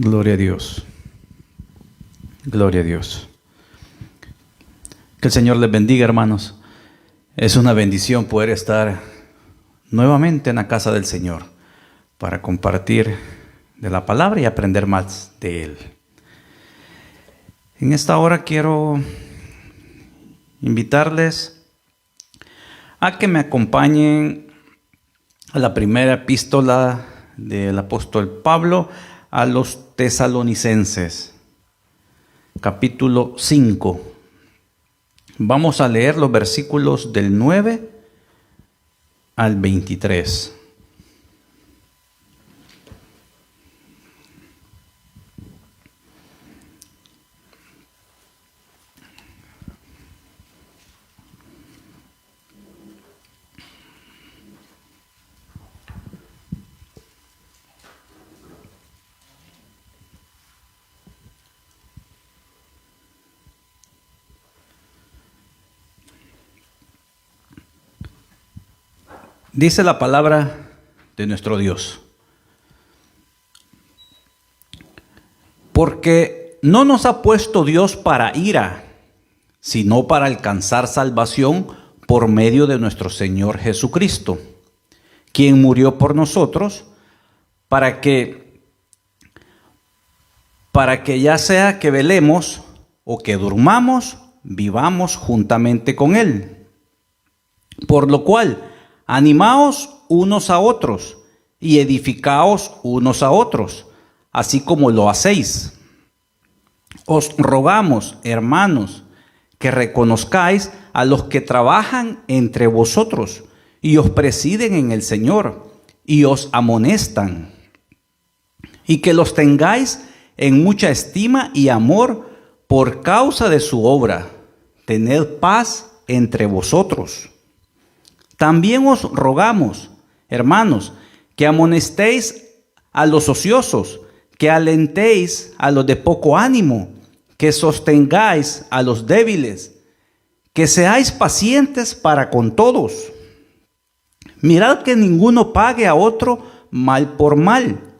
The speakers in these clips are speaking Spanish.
Gloria a Dios. Gloria a Dios. Que el Señor les bendiga, hermanos. Es una bendición poder estar nuevamente en la casa del Señor para compartir de la palabra y aprender más de Él. En esta hora quiero invitarles a que me acompañen a la primera epístola del apóstol Pablo a los tesalonicenses, capítulo 5. Vamos a leer los versículos del 9 al 23. Dice la palabra de nuestro Dios: porque no nos ha puesto Dios para ira, sino para alcanzar salvación por medio de nuestro Señor Jesucristo, quien murió por nosotros, para que ya sea que velemos o que durmamos, vivamos juntamente con Él. Por lo cual, animaos unos a otros y edificaos unos a otros, así como lo hacéis. Os rogamos, hermanos, que reconozcáis a los que trabajan entre vosotros y os presiden en el Señor y os amonestan, y que los tengáis en mucha estima y amor por causa de su obra. Tened paz entre vosotros. También os rogamos, hermanos, que amonestéis a los ociosos, que alentéis a los de poco ánimo, que sostengáis a los débiles, que seáis pacientes para con todos. Mirad que ninguno pague a otro mal por mal.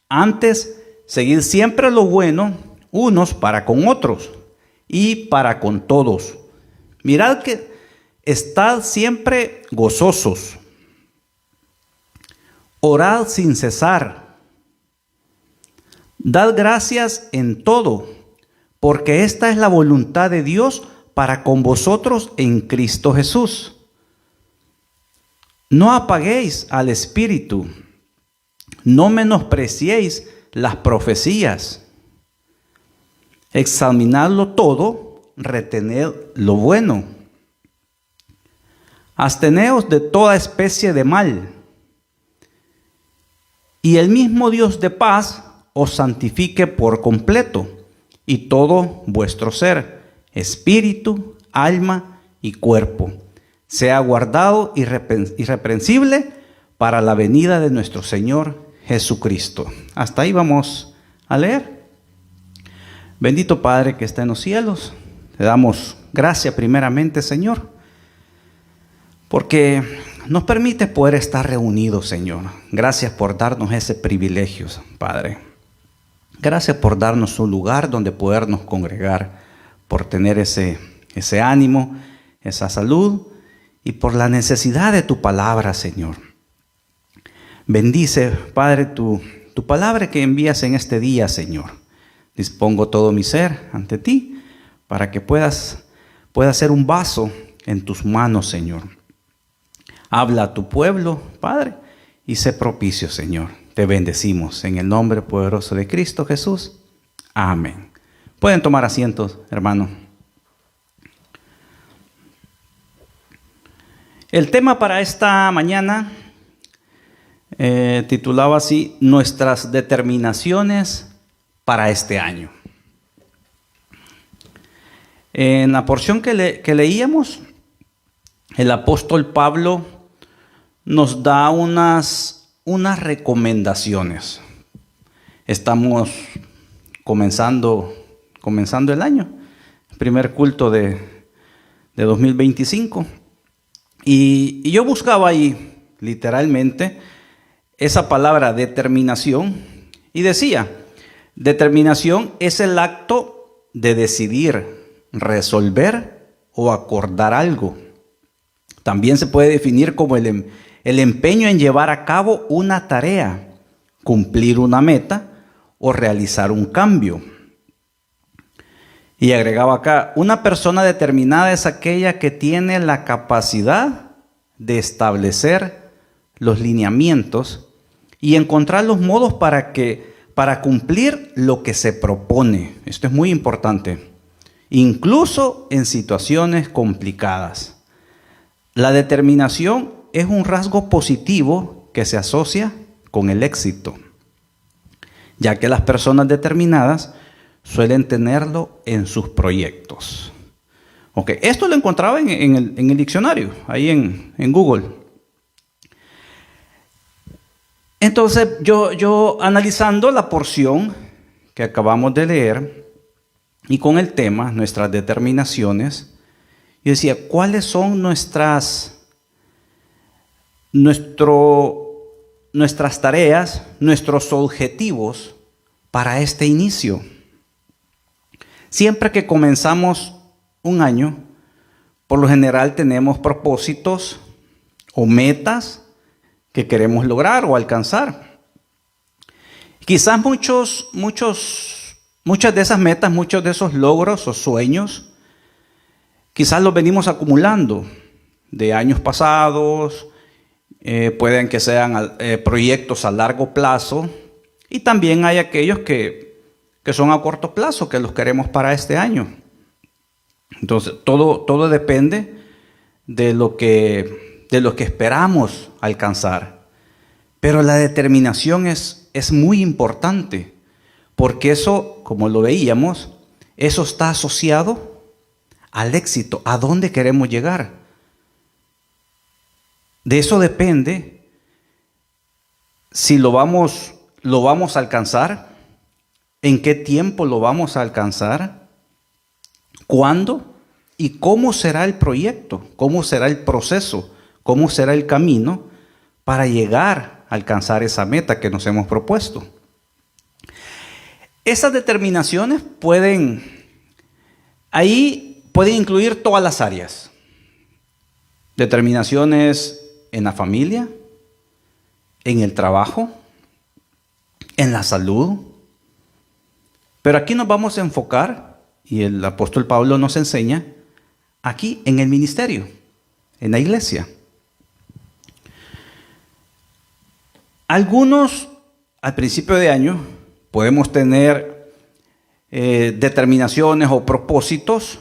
Antes, seguid siempre lo bueno, unos para con otros y para con todos. Mirad que estad siempre gozosos. Orad sin cesar. Dad gracias en todo, porque esta es la voluntad de Dios para con vosotros en Cristo Jesús. No apaguéis al Espíritu, no menospreciéis las profecías. Examinadlo todo, retened lo bueno. Absteneos de toda especie de mal, y el mismo Dios de paz os santifique por completo, y todo vuestro ser, espíritu, alma y cuerpo, sea guardado irreprensible para la venida de nuestro Señor Jesucristo. Hasta ahí vamos a leer. Bendito Padre que está en los cielos, te damos gracias primeramente, Señor, porque nos permite poder estar reunidos, Señor. Gracias por darnos ese privilegio, Padre. Gracias por darnos un lugar donde podernos congregar, por tener ese ánimo, esa salud y por la necesidad de tu palabra, Señor. Bendice, Padre, tu palabra que envías en este día, Señor. Dispongo todo mi ser ante ti para que pueda ser un vaso en tus manos, Señor. Habla a tu pueblo, Padre, y sé propicio, Señor. Te bendecimos en el nombre poderoso de Cristo Jesús. Amén. Pueden tomar asientos, hermano. El tema para esta mañana titulaba así: nuestras determinaciones para este año. En la porción que leíamos, el apóstol Pablo nos da unas recomendaciones. Estamos comenzando el año, el primer culto de 2025. Y yo buscaba ahí literalmente esa palabra determinación y decía: Determinación es el acto de decidir, resolver o acordar algo. También se puede definir como el empeño en llevar a cabo una tarea, cumplir una meta o realizar un cambio. Y agregaba acá, una persona determinada es aquella que tiene la capacidad de establecer los lineamientos y encontrar los modos para cumplir lo que se propone. Esto es muy importante, incluso en situaciones complicadas. La determinación es un rasgo positivo que se asocia con el éxito, ya que las personas determinadas suelen tenerlo en sus proyectos. Okay. Esto lo encontraba en el diccionario, ahí en Google. Entonces, yo analizando la porción que acabamos de leer y con el tema, nuestras determinaciones, yo decía, ¿cuáles son nuestras tareas, nuestros objetivos para este inicio? Siempre que comenzamos un año, por lo general tenemos propósitos o metas que queremos lograr o alcanzar. Quizás muchas de esas metas, muchos de esos logros o sueños, quizás los venimos acumulando de años pasados, pueden que sean proyectos a largo plazo, y también hay aquellos que son a corto plazo, que los queremos para este año. Entonces, todo depende de lo que esperamos alcanzar. Pero la determinación es muy importante, porque eso, como lo veíamos, eso está asociado al éxito, a dónde queremos llegar. De eso depende si lo vamos a alcanzar, en qué tiempo lo vamos a alcanzar, cuándo y cómo será el proyecto, cómo será el proceso, cómo será el camino para llegar a alcanzar esa meta que nos hemos propuesto. Esas determinaciones pueden incluir todas las áreas. Determinaciones en la familia, en el trabajo, en la salud. Pero aquí nos vamos a enfocar, y el apóstol Pablo nos enseña, aquí en el ministerio, en la iglesia. Algunos, al principio de año, podemos tener determinaciones o propósitos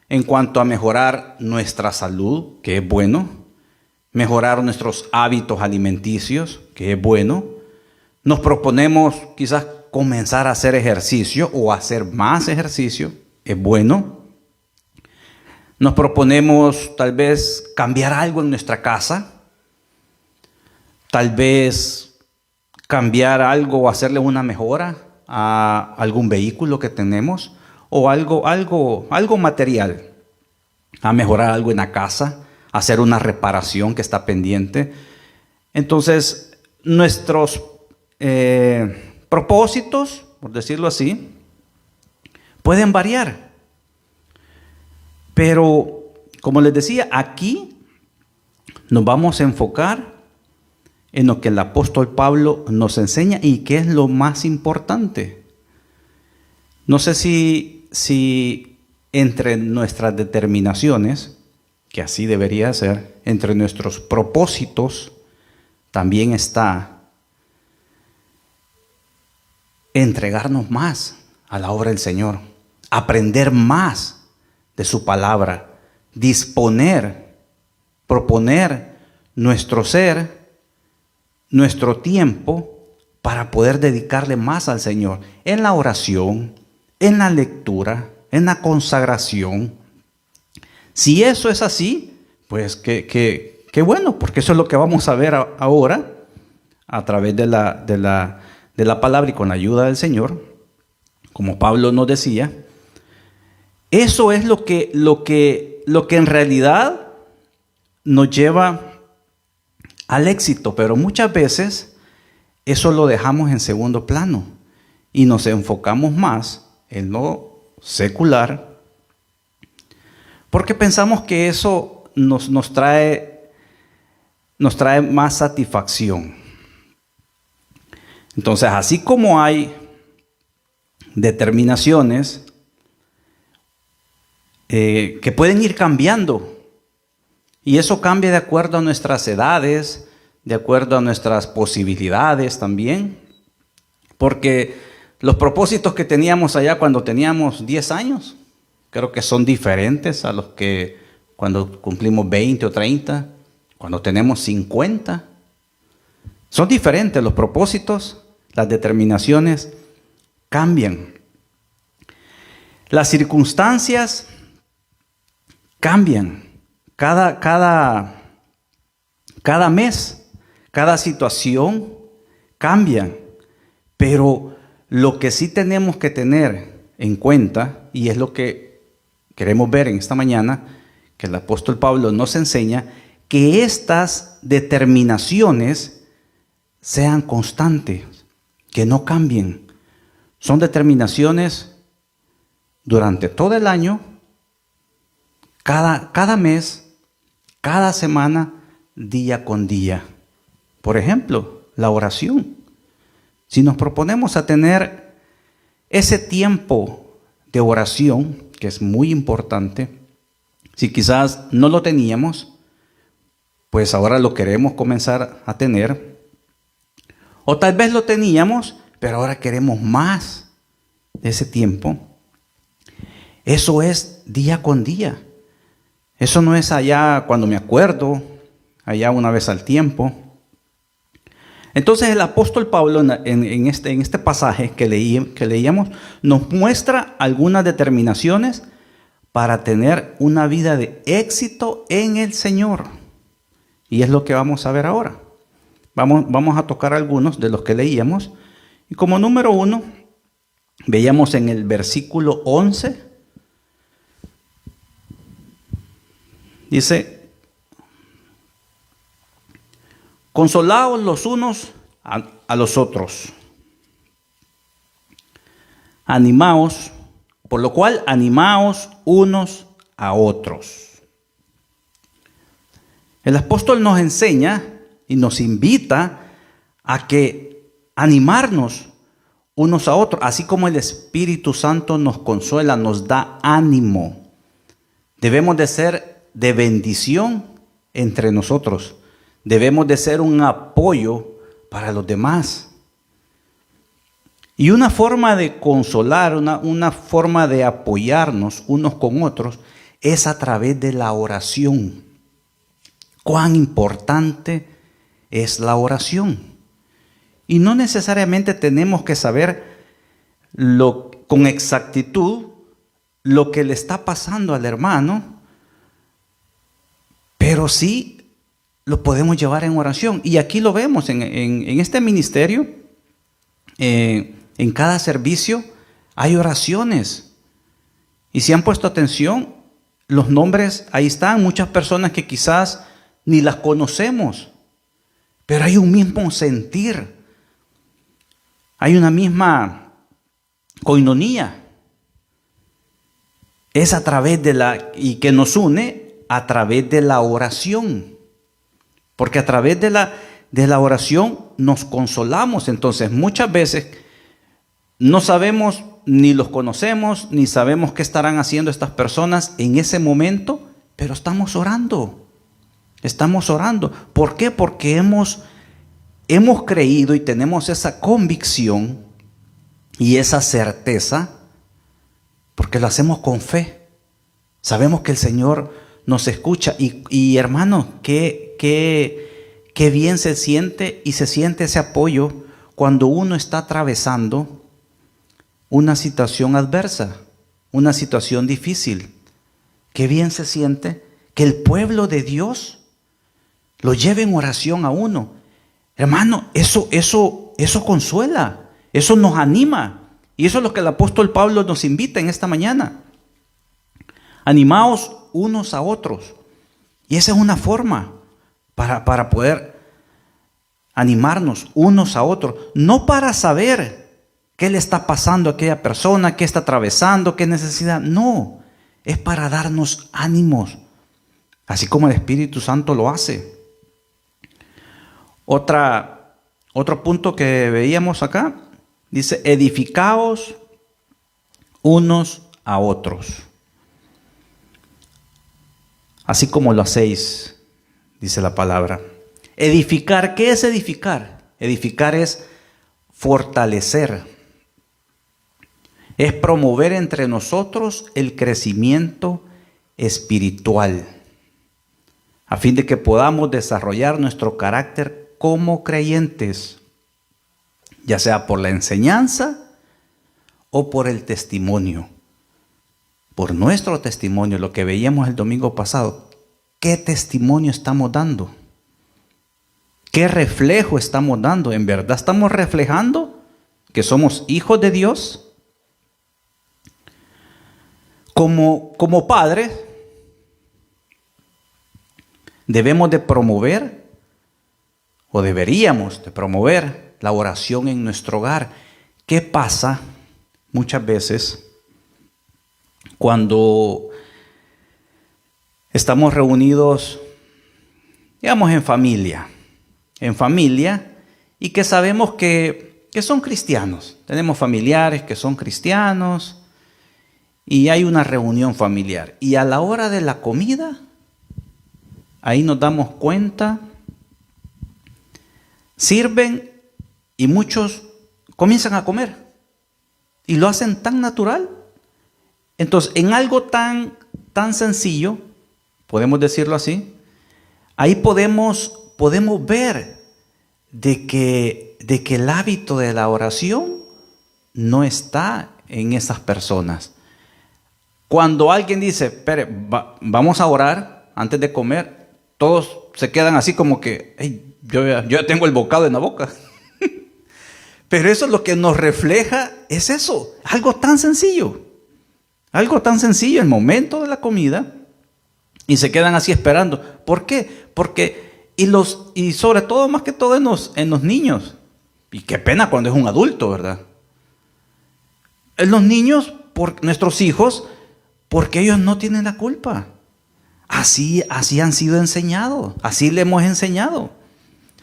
en cuanto a mejorar nuestra salud, que es bueno, mejorar nuestros hábitos alimenticios, que es bueno. Nos proponemos quizás comenzar a hacer ejercicio o hacer más ejercicio, es bueno. Nos proponemos tal vez cambiar algo en nuestra casa, tal vez cambiar algo o hacerle una mejora a algún vehículo que tenemos o algo material, a mejorar algo en la casa, hacer una reparación que está pendiente. Entonces, nuestros propósitos, por decirlo así, pueden variar. Pero, como les decía, aquí nos vamos a enfocar en lo que el apóstol Pablo nos enseña y que es lo más importante. No sé si entre nuestras determinaciones, que así debería ser, entre nuestros propósitos, también está entregarnos más a la obra del Señor, aprender más de su palabra, proponer nuestro ser, nuestro tiempo para poder dedicarle más al Señor en la oración, en la lectura, en la consagración. Si eso es así, pues qué bueno, porque eso es lo que vamos a ver ahora a través de la palabra y con la ayuda del Señor, como Pablo nos decía. Eso es lo que en realidad nos lleva al éxito, pero muchas veces eso lo dejamos en segundo plano y nos enfocamos más en lo secular, porque pensamos que eso nos trae más satisfacción. Entonces, así como hay determinaciones que pueden ir cambiando, y eso cambia de acuerdo a nuestras edades, de acuerdo a nuestras posibilidades también, porque los propósitos que teníamos allá cuando teníamos 10 años, creo que son diferentes a los que cuando cumplimos 20 o 30, cuando tenemos 50. Son diferentes los propósitos, las determinaciones cambian. Las circunstancias cambian. Cada mes, cada situación cambia. Pero lo que sí tenemos que tener en cuenta, y es lo que queremos ver en esta mañana, que el apóstol Pablo nos enseña, que estas determinaciones sean constantes, que no cambien. Son determinaciones durante todo el año, cada mes, cada semana, día con día. Por ejemplo, la oración. Si nos proponemos a tener ese tiempo de oración, que es muy importante, si quizás no lo teníamos, pues ahora lo queremos comenzar a tener. O tal vez lo teníamos, pero ahora queremos más de ese tiempo. Eso es día con día. Eso no es allá cuando me acuerdo, allá una vez al tiempo. Entonces el apóstol Pablo en este pasaje que leíamos nos muestra algunas determinaciones para tener una vida de éxito en el Señor. Y es lo que vamos a ver ahora. Vamos a tocar algunos de los que leíamos. Y como número 1, veíamos en el versículo 11, dice: consolaos los unos a los otros. Animaos, por lo cual animaos unos a otros. El apóstol nos enseña y nos invita a que animarnos unos a otros, así como el Espíritu Santo nos consuela, nos da ánimo. Debemos de ser de bendición entre nosotros. Debemos de ser un apoyo para los demás. Y una forma de consolar, una forma de apoyarnos unos con otros es a través de la oración. Cuán importante es la oración. Y no necesariamente tenemos que saber con exactitud lo que le está pasando al hermano, pero sí lo podemos llevar en oración. Y aquí lo vemos en este ministerio, en cada servicio hay oraciones. Y si han puesto atención, los nombres ahí están, muchas personas que quizás ni las conocemos, pero hay un mismo sentir, hay una misma coinonía. Es a través y que nos une a través de la oración. Porque a través de la oración nos consolamos. Entonces muchas veces no sabemos, ni los conocemos, ni sabemos qué estarán haciendo estas personas en ese momento, pero estamos orando. Estamos orando. ¿Por qué? Porque hemos creído y tenemos esa convicción y esa certeza, porque lo hacemos con fe. Sabemos que el Señor nos escucha. Y hermano, qué bien se siente, y se siente ese apoyo cuando uno está atravesando una situación adversa, una situación difícil. Qué bien se siente que el pueblo de Dios lo lleve en oración a uno. Hermano, eso consuela, eso nos anima. Y eso es lo que el apóstol Pablo nos invita en esta mañana. Animaos unos a otros. Y esa es una forma para poder animarnos unos a otros. No para saber qué le está pasando a aquella persona, qué está atravesando, qué necesidad. No, es para darnos ánimos, así como el Espíritu Santo lo hace. Otro punto que veíamos acá, dice, edificaos unos a otros, así como lo hacéis, dice la palabra. Edificar, ¿qué es edificar? Edificar es fortalecer, es promover entre nosotros el crecimiento espiritual, a fin de que podamos desarrollar nuestro carácter como creyentes, ya sea por la enseñanza o por el testimonio. Por nuestro testimonio, lo que veíamos el domingo pasado, ¿qué testimonio estamos dando? ¿Qué reflejo estamos dando? ¿En verdad estamos reflejando que somos hijos de Dios? Como padres, debemos de promover, o deberíamos de promover, la oración en nuestro hogar. ¿Qué pasa muchas veces cuando estamos reunidos, digamos, en familia, y que sabemos que son cristianos? Tenemos familiares que son cristianos y hay una reunión familiar. Y a la hora de la comida, ahí nos damos cuenta, sirven y muchos comienzan a comer y lo hacen tan natural. Entonces, en algo tan sencillo, podemos decirlo así, ahí podemos ver de que el hábito de la oración no está en esas personas. Cuando alguien dice, espere, vamos a orar antes de comer, todos se quedan así como que, hey, yo ya tengo el bocado en la boca. Pero eso es lo que nos refleja, es eso, algo tan sencillo, el momento de la comida, y se quedan así esperando. ¿Por qué? Porque, y sobre todo, más que todo en los niños, y qué pena cuando es un adulto, ¿verdad? En los niños, por nuestros hijos, porque ellos no tienen la culpa. Así han sido enseñados, así le hemos enseñado.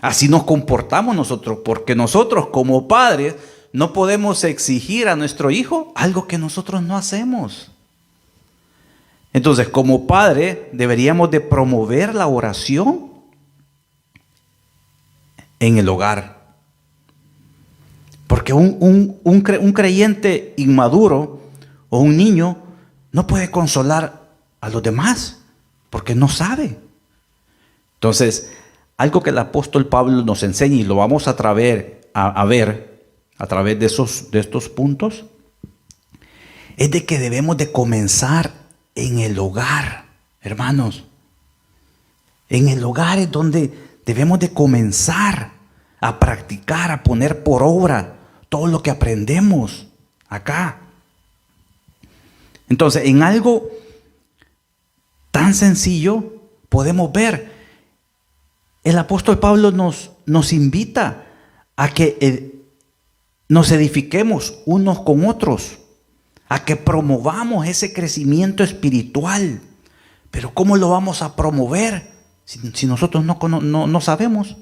Así nos comportamos nosotros, porque nosotros como padres no podemos exigir a nuestro hijo algo que nosotros no hacemos. Entonces, como padre, deberíamos de promover la oración en el hogar. Porque un creyente inmaduro o un niño no puede consolar a los demás, porque no sabe. Entonces, algo que el apóstol Pablo nos enseña, y lo vamos a ver a través de estos puntos, es de que debemos de comenzar en el hogar, hermanos. En el hogar es donde debemos de comenzar a practicar, a poner por obra todo lo que aprendemos acá. Entonces, en algo tan sencillo podemos ver, el apóstol Pablo nos invita a que nos edifiquemos unos con otros, a que promovamos ese crecimiento espiritual. Pero ¿cómo lo vamos a promover si nosotros no sabemos?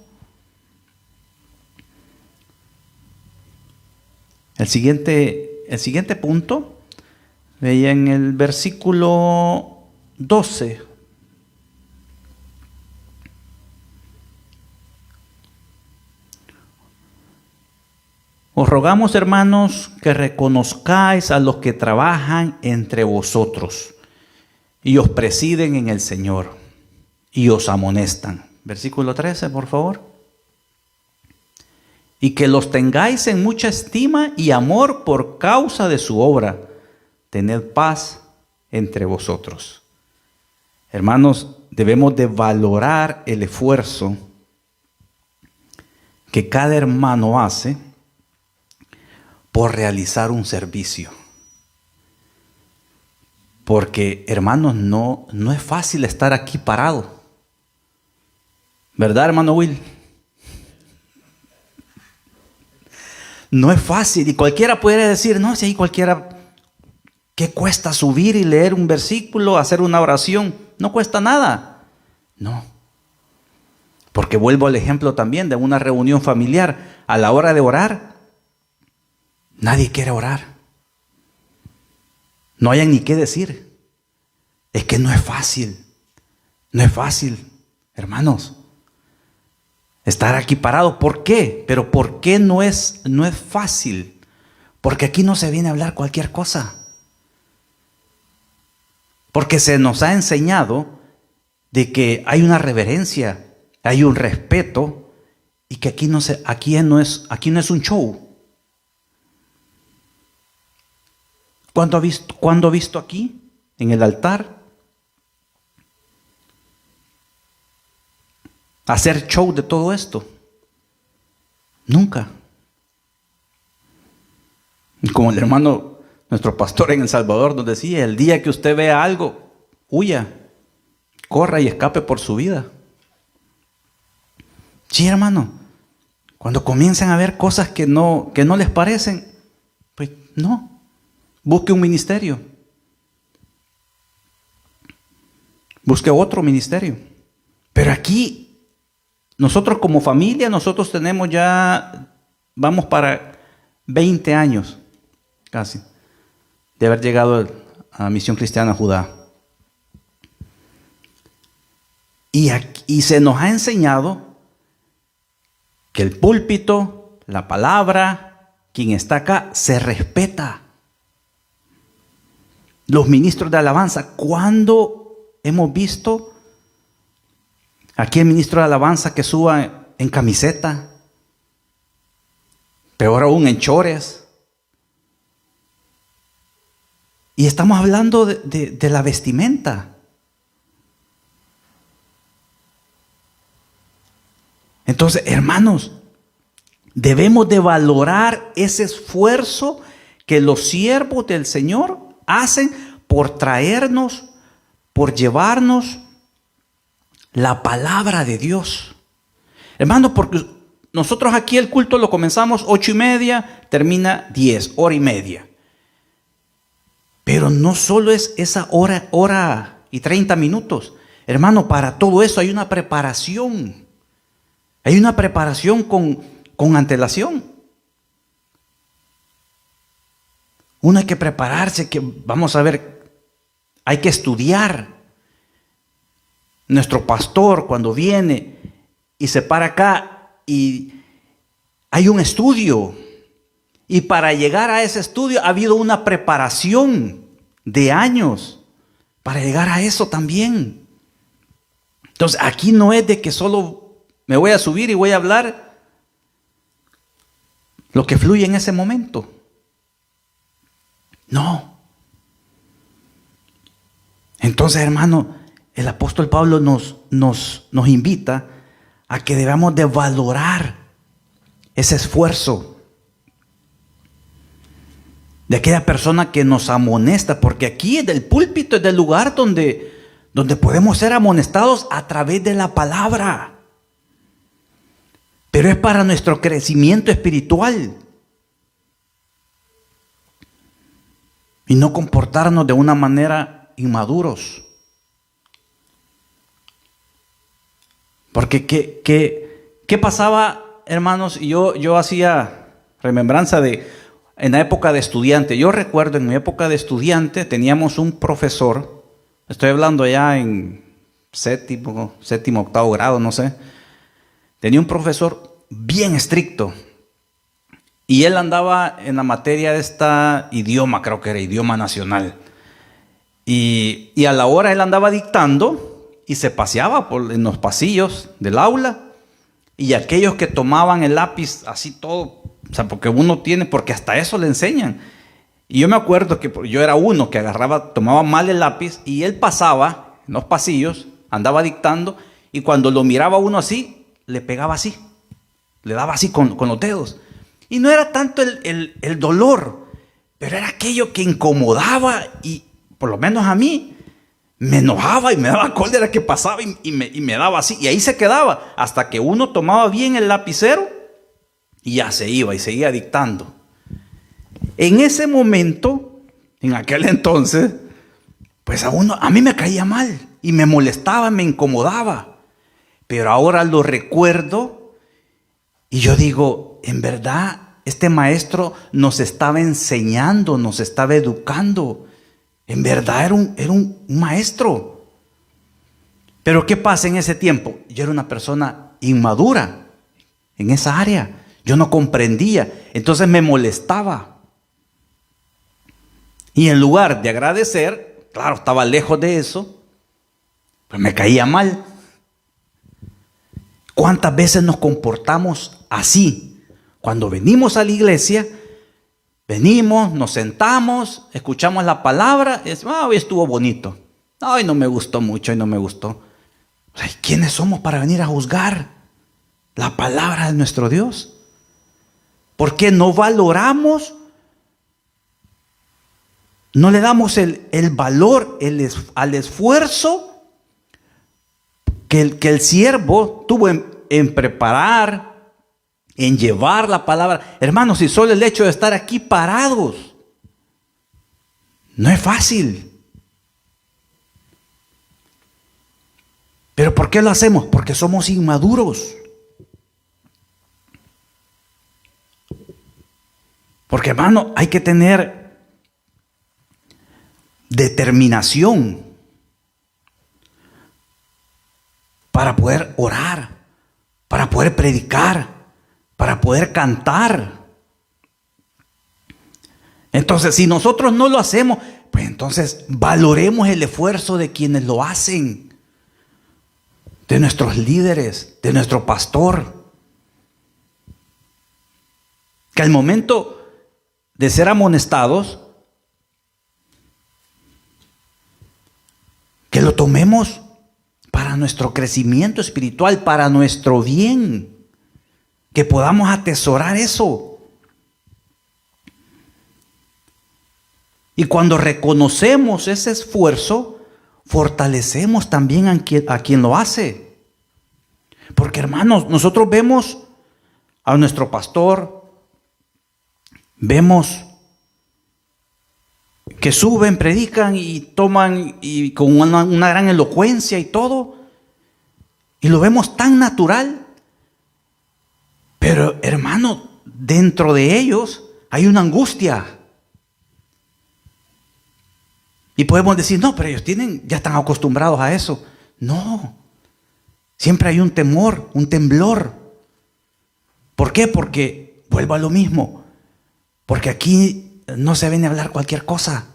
El siguiente punto, veía en el versículo 12. Os rogamos, hermanos, que reconozcáis a los que trabajan entre vosotros y os presiden en el Señor y os amonestan. Versículo 13, por favor. Y que los tengáis en mucha estima y amor por causa de su obra. Tened paz entre vosotros. Hermanos, debemos de valorar el esfuerzo que cada hermano hace por realizar un servicio. Porque, hermanos, no es fácil estar aquí parado. ¿Verdad, hermano Will? No es fácil. Y cualquiera puede decir, no, si hay cualquiera, ¿qué cuesta subir y leer un versículo, hacer una oración? No cuesta nada. No. Porque vuelvo al ejemplo también de una reunión familiar. A la hora de orar, nadie quiere orar. No hayan ni qué decir. Es que no es fácil. No es fácil, hermanos, estar aquí parado. ¿Por qué? Pero ¿por qué no es fácil? Porque aquí no se viene a hablar cualquier cosa. Porque se nos ha enseñado de que hay una reverencia, hay un respeto, y que aquí no es un show. ¿Cuándo ha visto aquí, en el altar, hacer show de todo esto? Nunca. Como el hermano, nuestro pastor en El Salvador, nos decía, el día que usted vea algo, huya, corra y escape por su vida. Sí, hermano, cuando comiencen a ver cosas que no les parecen, pues no, busque un ministerio, busque otro ministerio. Pero aquí, nosotros como familia, nosotros tenemos ya, vamos para 20 años, casi, de haber llegado a Misión Cristiana Judá. Y se nos ha enseñado que el púlpito, la palabra, quien está acá, se respeta. Los ministros de alabanza, ¿cuándo hemos visto aquí el ministro de alabanza que suba en camiseta? Peor aún, en chores. Y estamos hablando de la vestimenta. Entonces, hermanos, debemos de valorar ese esfuerzo que los siervos del Señor hacen por traernos, por llevarnos la palabra de Dios. Hermanos, porque nosotros aquí el culto lo comenzamos 8:30, termina 10, hora y media. Pero no solo es esa hora y 30 minutos. Hermano, para todo eso hay una preparación. Hay una preparación con antelación. Uno hay que prepararse, que vamos a ver, hay que estudiar. Nuestro pastor cuando viene y se para acá y hay un estudio. Y para llegar a ese estudio ha habido una preparación de años para llegar a eso también. Entonces aquí no es de que solo me voy a subir y voy a hablar lo que fluye en ese momento. No. Entonces, hermano, el apóstol Pablo nos invita a que debamos de valorar ese esfuerzo de aquella persona que nos amonesta, porque aquí es del púlpito, es del lugar donde podemos ser amonestados a través de la palabra. Pero es para nuestro crecimiento espiritual. Y no comportarnos de una manera inmaduros. Porque ¿qué pasaba, hermanos? Yo hacía remembranza en la época de estudiante. Yo recuerdo en mi época de estudiante teníamos un profesor, estoy hablando ya en séptimo, octavo grado, no sé. Tenía un profesor bien estricto y él andaba en la materia de esta idioma, creo que era idioma nacional. Y a la hora él andaba dictando y se paseaba en los pasillos del aula y aquellos que tomaban el lápiz así todo, o sea, porque hasta eso le enseñan. Y yo me acuerdo que yo era uno que tomaba mal el lápiz y él pasaba en los pasillos, andaba dictando y cuando lo miraba uno así, le pegaba así, le daba así con los dedos. Y no era tanto el dolor, pero era aquello que incomodaba y por lo menos a mí me enojaba y me daba cólera que pasaba y me daba así. Y ahí se quedaba hasta que uno tomaba bien el lapicero Y ya se iba y seguía dictando. En ese momento, en aquel entonces, pues a mí me caía mal y me molestaba, me incomodaba. Pero ahora lo recuerdo y yo digo, en verdad, este maestro nos estaba enseñando, nos estaba educando. En verdad era un maestro. Pero ¿qué pasa en ese tiempo? Yo era una persona inmadura en esa área. Yo no comprendía, entonces me molestaba. Y en lugar de agradecer, claro, estaba lejos de eso, pues me caía mal. ¿Cuántas veces nos comportamos así? Cuando venimos a la iglesia, venimos, nos sentamos, escuchamos la palabra, y decimos, hoy estuvo bonito. Hoy no me gustó mucho, hoy no me gustó. Ay, ¿quiénes somos para venir a juzgar la palabra de nuestro Dios? ¿Por qué no valoramos? No le damos el valor al esfuerzo que el siervo tuvo en preparar, en llevar la palabra. Hermanos, si solo el hecho de estar aquí parados, no es fácil. ¿Pero por qué lo hacemos? Porque somos inmaduros. Porque, hermano, hay que tener determinación para poder orar, para poder predicar, para poder cantar. Entonces, si nosotros no lo hacemos, pues entonces valoremos el esfuerzo de quienes lo hacen, de nuestros líderes, de nuestro pastor. Que al momento de ser amonestados, que lo tomemos para nuestro crecimiento espiritual, para nuestro bien, que podamos atesorar eso. Y cuando reconocemos ese esfuerzo, fortalecemos también a quien lo hace. Porque, hermanos, nosotros vemos a nuestro pastor, vemos que suben, predican y toman y con una gran elocuencia y todo. Y lo vemos tan natural. Pero, hermano, dentro de ellos hay una angustia. Y podemos decir, no, pero ellos ya están acostumbrados a eso. No. Siempre hay un temor, un temblor. ¿Por qué? Porque vuelvo a lo mismo. Porque aquí no se viene a hablar cualquier cosa.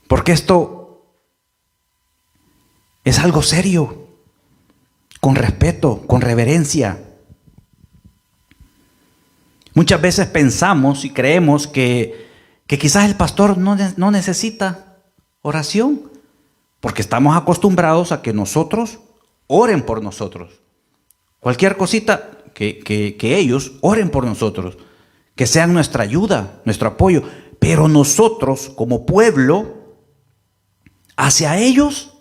Porque esto es algo serio, con respeto, con reverencia. Muchas veces pensamos y creemos que quizás el pastor no necesita oración, porque estamos acostumbrados a que nosotros oren por nosotros. Cualquier cosita que ellos oren por nosotros, que sean nuestra ayuda, nuestro apoyo. Pero nosotros como pueblo, hacia ellos,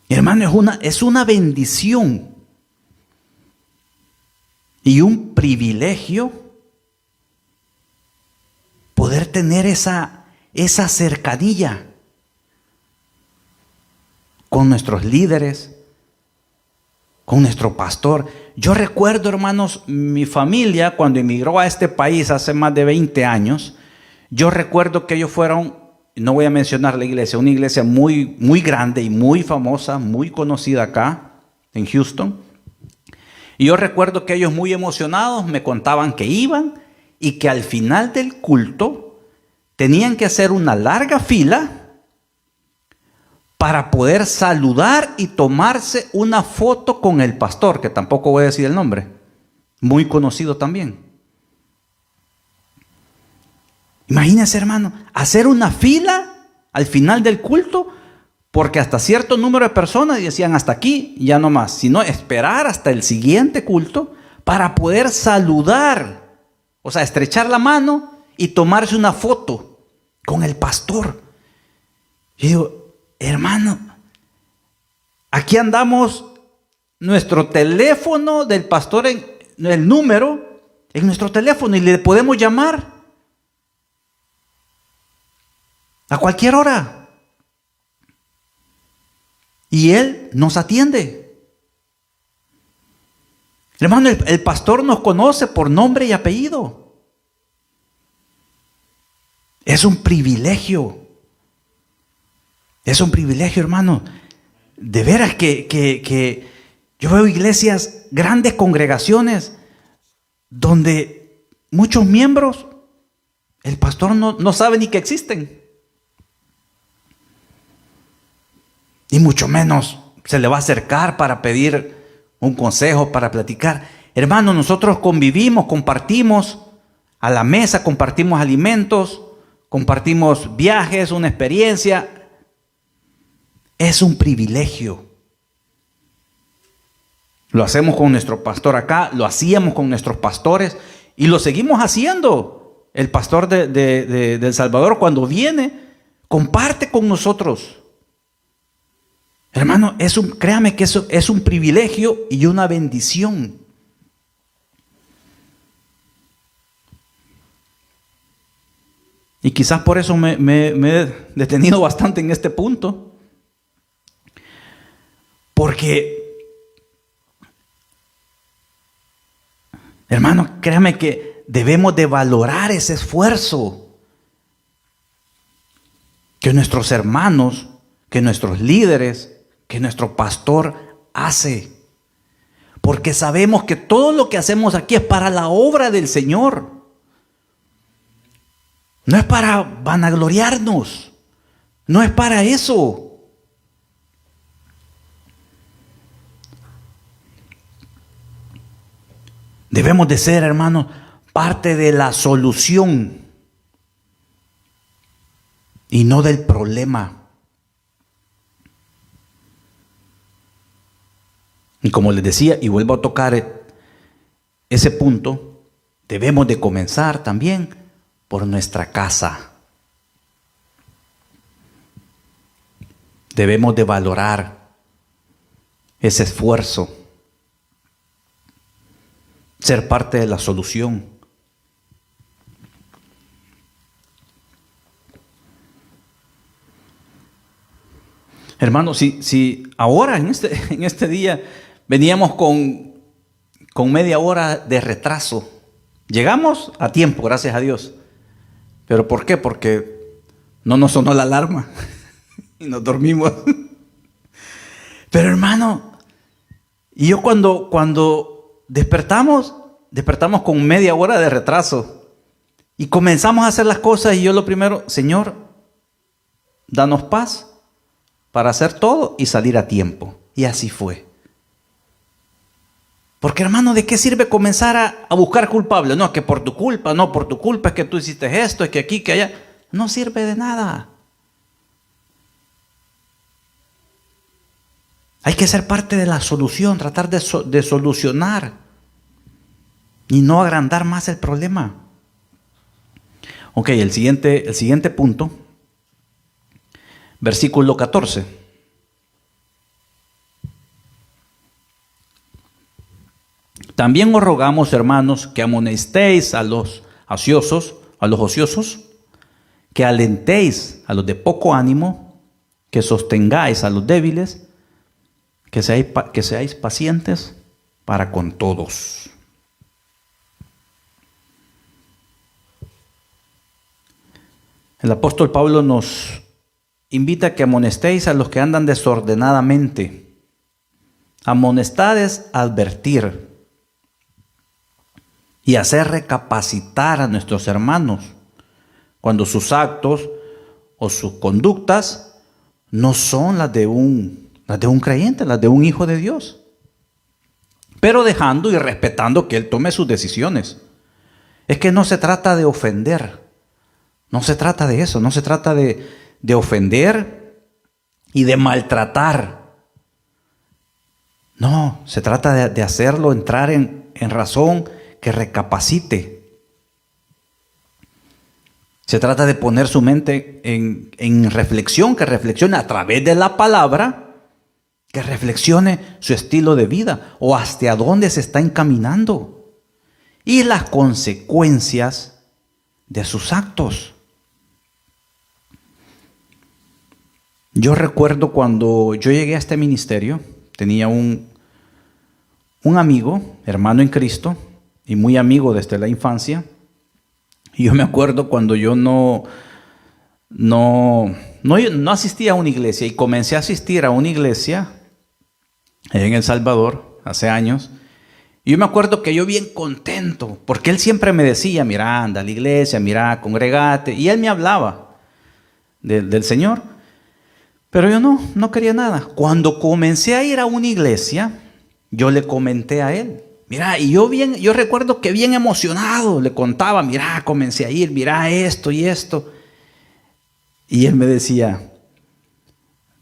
hermano, es una bendición y un privilegio poder tener esa cercanía con nuestros líderes, con nuestro pastor. Yo recuerdo, hermanos, mi familia cuando emigró a este país hace más de 20 años, yo recuerdo que ellos fueron, no voy a mencionar la iglesia, una iglesia muy, muy grande y muy famosa, muy conocida acá en Houston. Y yo recuerdo que ellos muy emocionados me contaban que iban y que al final del culto tenían que hacer una larga fila para poder saludar y tomarse una foto con el pastor, que tampoco voy a decir el nombre, muy conocido también. Imagínense, hermano, hacer una fila al final del culto, porque hasta cierto número de personas decían hasta aquí, ya no más, sino esperar hasta el siguiente culto para poder saludar, o sea, estrechar la mano y tomarse una foto con el pastor. Yo digo, hermano, Aquí andamos nuestro teléfono del pastor, el número en nuestro teléfono, y le podemos llamar a cualquier hora. Y él nos atiende. Hermano, el pastor nos conoce por nombre y apellido. Es un privilegio. Es un privilegio, hermano. De veras que yo veo iglesias, grandes congregaciones, donde muchos miembros, el pastor no sabe ni que existen. Y mucho menos se le va a acercar para pedir un consejo, para platicar. Hermano, nosotros convivimos, compartimos a la mesa, compartimos alimentos, compartimos viajes, una experiencia. Es un privilegio. Lo hacemos con nuestro pastor acá, lo hacíamos con nuestros pastores y lo seguimos haciendo. El pastor de El Salvador, cuando viene, comparte con nosotros. Hermano, créame que eso es un privilegio y una bendición. Y quizás por eso me he detenido bastante en este punto. Porque, hermano, créame que debemos de valorar ese esfuerzo que nuestros hermanos, que nuestros líderes, que nuestro pastor hace. Porque sabemos que todo lo que hacemos aquí es para la obra del Señor. No es para vanagloriarnos. No es para eso. Debemos de ser, hermanos, parte de la solución y no del problema. Y como les decía, y vuelvo a tocar ese punto, debemos de comenzar también por nuestra casa. Debemos de valorar ese esfuerzo, ser parte de la solución. Hermanos, si ahora en este día veníamos con media hora de retraso, llegamos a tiempo, gracias a Dios. ¿Pero por qué? Porque no nos sonó la alarma y nos dormimos. Pero hermano, y yo cuando despertamos con media hora de retraso y comenzamos a hacer las cosas, y yo lo primero, Señor, danos paz para hacer todo y salir a tiempo. Y así fue. Porque hermano, ¿de qué sirve comenzar a buscar culpables? No, que por tu culpa, no, por tu culpa es que tú hiciste esto, es que aquí, que allá. No sirve de nada. Hay que ser parte de la solución, tratar de solucionar y no agrandar más el problema. Ok, el siguiente punto, versículo 14. También os rogamos, hermanos, que amonestéis a los ociosos, que alentéis a los de poco ánimo, que sostengáis a los débiles, que seáis pacientes para con todos. El apóstol Pablo nos invita a que amonestéis a los que andan desordenadamente. Amonestar es advertir y hacer recapacitar a nuestros hermanos cuando sus actos o sus conductas no son las de un creyente, las de un hijo de Dios, pero dejando y respetando que él tome sus decisiones. Es que no se trata de ofender, no se trata de eso, no se trata de ofender y de maltratar. No, se trata de hacerlo entrar en razón, que recapacite. Se trata de poner su mente en reflexión, que reflexione a través de la palabra que reflexione su estilo de vida o hacia dónde se está encaminando y las consecuencias de sus actos. Yo recuerdo cuando yo llegué a este ministerio, tenía un amigo, hermano en Cristo, y muy amigo desde la infancia. Y yo me acuerdo cuando yo no asistía a una iglesia y comencé a asistir a una iglesia en El Salvador hace años. Y yo me acuerdo que yo bien contento, porque él siempre me decía, mira, anda a la iglesia, mira, congregate. Y él me hablaba del Señor. Pero yo no quería nada. Cuando comencé a ir a una iglesia, yo le comenté a él. Mira, y yo recuerdo que bien emocionado le contaba, mira, comencé a ir, mira esto y esto. Y él me decía,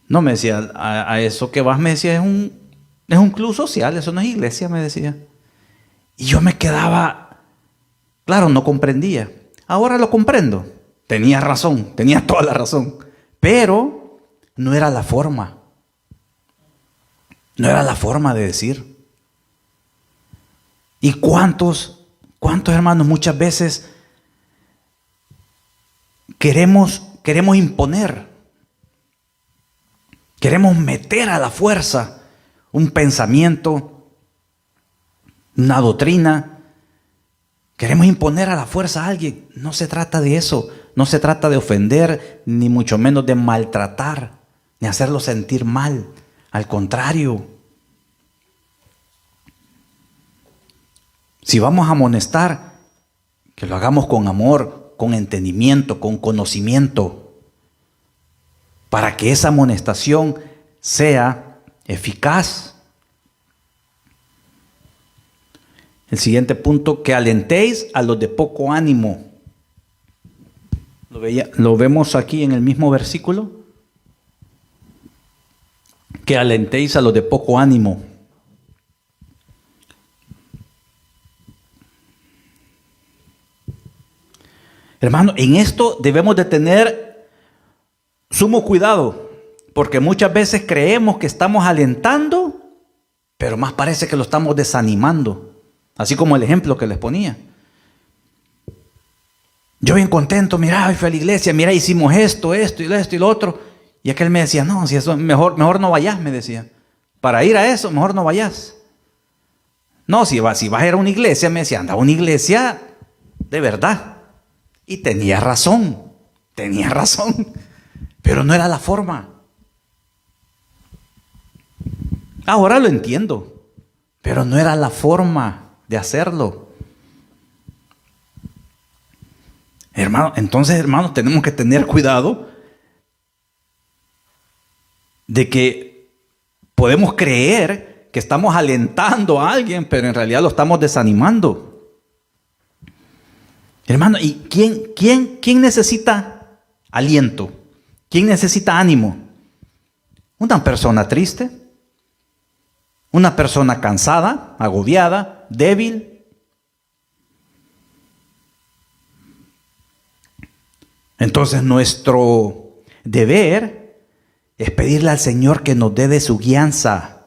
no me decía, a eso que vas, me decía, es un club social, eso no es iglesia, me decía. Y yo me quedaba, claro, no comprendía. Ahora lo comprendo. Tenía razón, tenía toda la razón. Pero no era la forma. No era la forma de decir. ¿Y cuántos hermanos muchas veces queremos imponer? Queremos meter a la fuerza un pensamiento, una doctrina. Queremos imponer a la fuerza a alguien. No se trata de eso. No se trata de ofender, ni mucho menos de maltratar, ni hacerlo sentir mal. Al contrario. Si vamos a amonestar, que lo hagamos con amor, con entendimiento, con conocimiento, para que esa amonestación sea eficaz. El siguiente punto, que alentéis a los de poco ánimo. Lo vemos aquí en el mismo versículo. Que alentéis a los de poco ánimo. Hermano, en esto debemos de tener sumo cuidado, porque muchas veces creemos que estamos alentando, pero más parece que lo estamos desanimando, así como el ejemplo que les ponía. Yo bien contento, mira, hoy fui a la iglesia, mira, hicimos esto y lo otro, y aquel me decía, no, si eso mejor no vayas, me decía, para ir a eso, mejor no vayas. No, si vas a ir a una iglesia, me decía, anda a una iglesia de verdad. Y tenía razón, pero no era la forma. Ahora lo entiendo, pero no era la forma de hacerlo. Hermanos, tenemos que tener cuidado de que podemos creer que estamos alentando a alguien, pero en realidad lo estamos desanimando. Hermano, ¿y quién necesita aliento? ¿Quién necesita ánimo? Una persona triste, una persona cansada, agobiada, débil. Entonces nuestro deber es pedirle al Señor que nos dé de su guianza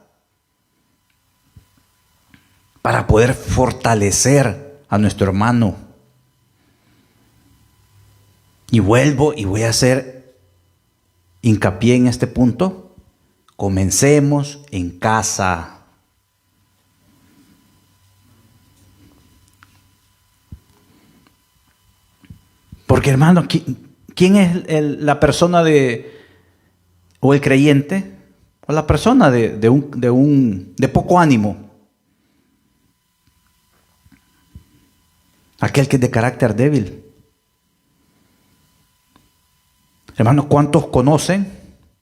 para poder fortalecer a nuestro hermano. Y vuelvo y voy a hacer hincapié en este punto. Comencemos en casa. Porque hermano, ¿quién es la persona o el creyente o la persona de poco ánimo? Aquel que es de carácter débil. Hermanos, ¿cuántos conocen?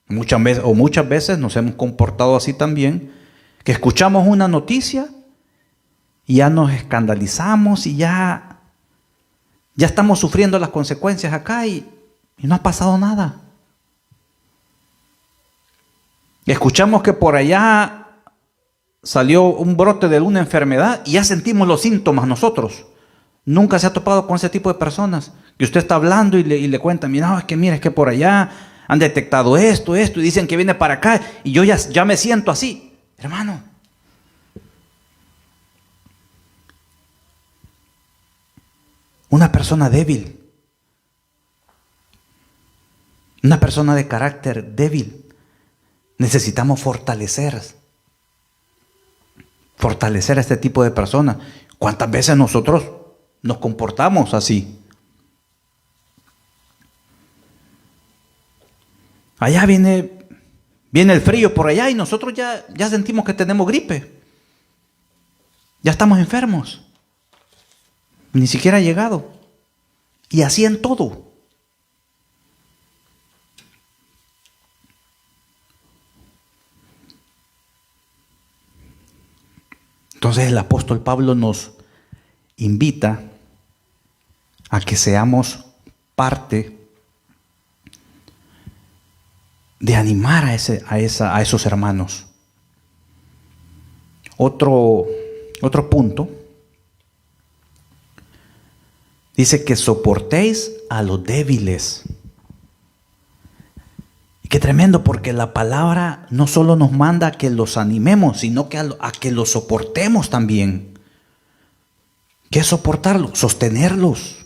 Muchas veces nos hemos comportado así también, que escuchamos una noticia y ya nos escandalizamos y ya estamos sufriendo las consecuencias acá y no ha pasado nada. Escuchamos que por allá salió un brote de una enfermedad y ya sentimos los síntomas nosotros. Nunca se ha topado con ese tipo de personas que usted está hablando y le cuenta, mira, es que por allá han detectado esto, y dicen que viene para acá, y yo ya me siento así. Hermano, una persona débil, una persona de carácter débil, necesitamos fortalecer a este tipo de personas. ¿Cuántas veces nosotros nos comportamos así? Allá viene el frío por allá y nosotros ya sentimos que tenemos gripe. Ya estamos enfermos. Ni siquiera ha llegado. Y así en todo. Entonces el apóstol Pablo nos invita a que seamos parte de animar a esos hermanos. Otro punto dice que soportéis a los débiles. Y qué tremendo, porque la palabra no solo nos manda a que los animemos, sino que a que los soportemos también. ¿Qué es soportarlos? Sostenerlos.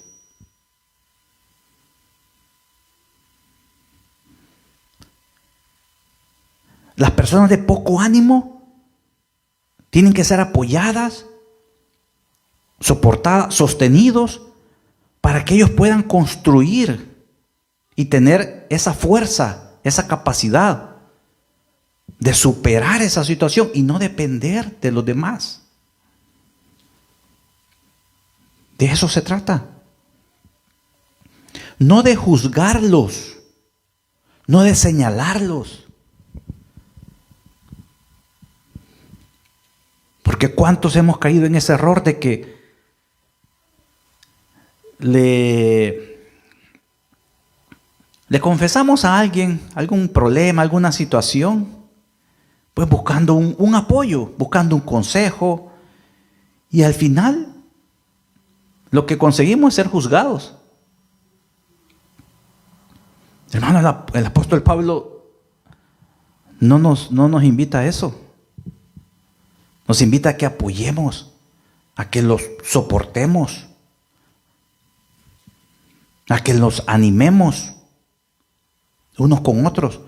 Las personas de poco ánimo tienen que ser apoyadas, soportadas, sostenidos, para que ellos puedan construir y tener esa fuerza, esa capacidad de superar esa situación y no depender de los demás. De eso se trata. No de juzgarlos, no de señalarlos. Porque ¿cuántos hemos caído en ese error de que le confesamos a alguien algún problema, alguna situación, pues buscando un apoyo, buscando un consejo, y al final lo que conseguimos es ser juzgados? Hermano, el apóstol Pablo no nos invita a eso. Nos invita a que apoyemos, a que los soportemos, a que los animemos unos con otros.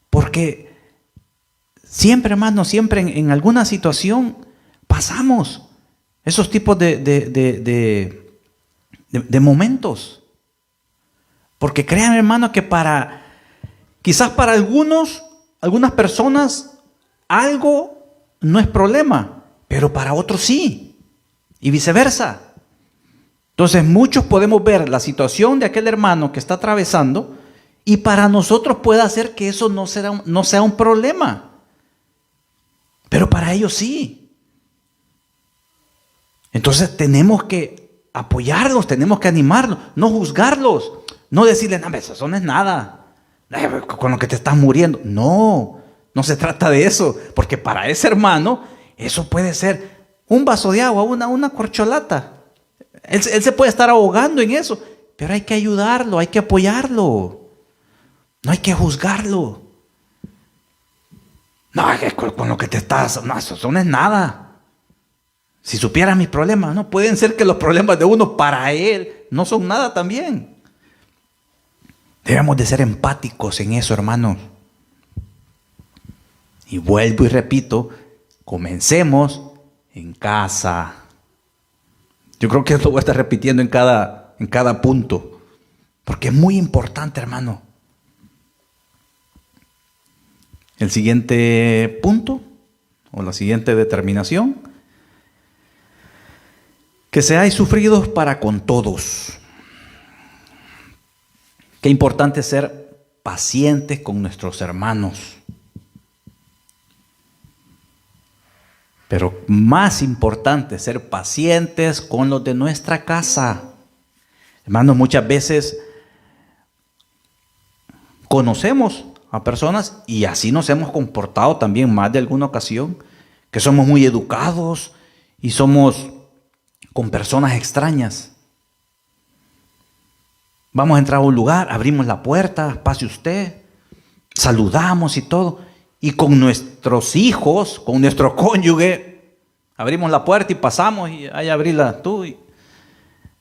Porque siempre, hermano, siempre en alguna situación pasamos esos tipos de momentos. Porque crean, hermano, que quizás para algunas personas, algo no es problema, pero para otros sí, y viceversa. Entonces muchos podemos ver la situación de aquel hermano que está atravesando, y para nosotros puede hacer que eso no sea un problema, pero para ellos sí. Entonces tenemos que apoyarlos, tenemos que animarlos, no juzgarlos, no decirles, no, eso no es nada, con lo que te estás muriendo. No se trata de eso, porque para ese hermano eso puede ser un vaso de agua, una corcholata. Él se puede estar ahogando en eso, pero hay que ayudarlo, hay que apoyarlo. No hay que juzgarlo. No, es que con lo que te estás, no, eso no es nada. Si supieras mis problemas, no pueden ser que los problemas de uno para él no son nada también. Debemos de ser empáticos en eso, hermanos. Y vuelvo y repito, comencemos en casa. Yo creo que esto voy a estar repitiendo en cada punto, porque es muy importante, hermano. El siguiente punto, o la siguiente determinación: que seáis sufridos para con todos. Qué importante ser pacientes con nuestros hermanos. Pero más importante, ser pacientes con los de nuestra casa. Hermanos, muchas veces conocemos a personas, y así nos hemos comportado también más de alguna ocasión, que somos muy educados y somos con personas extrañas. Vamos a entrar a un lugar, abrimos la puerta, pase usted, saludamos y todo. Y con nuestros hijos, con nuestro cónyuge, abrimos la puerta y pasamos y ahí abríla tú. O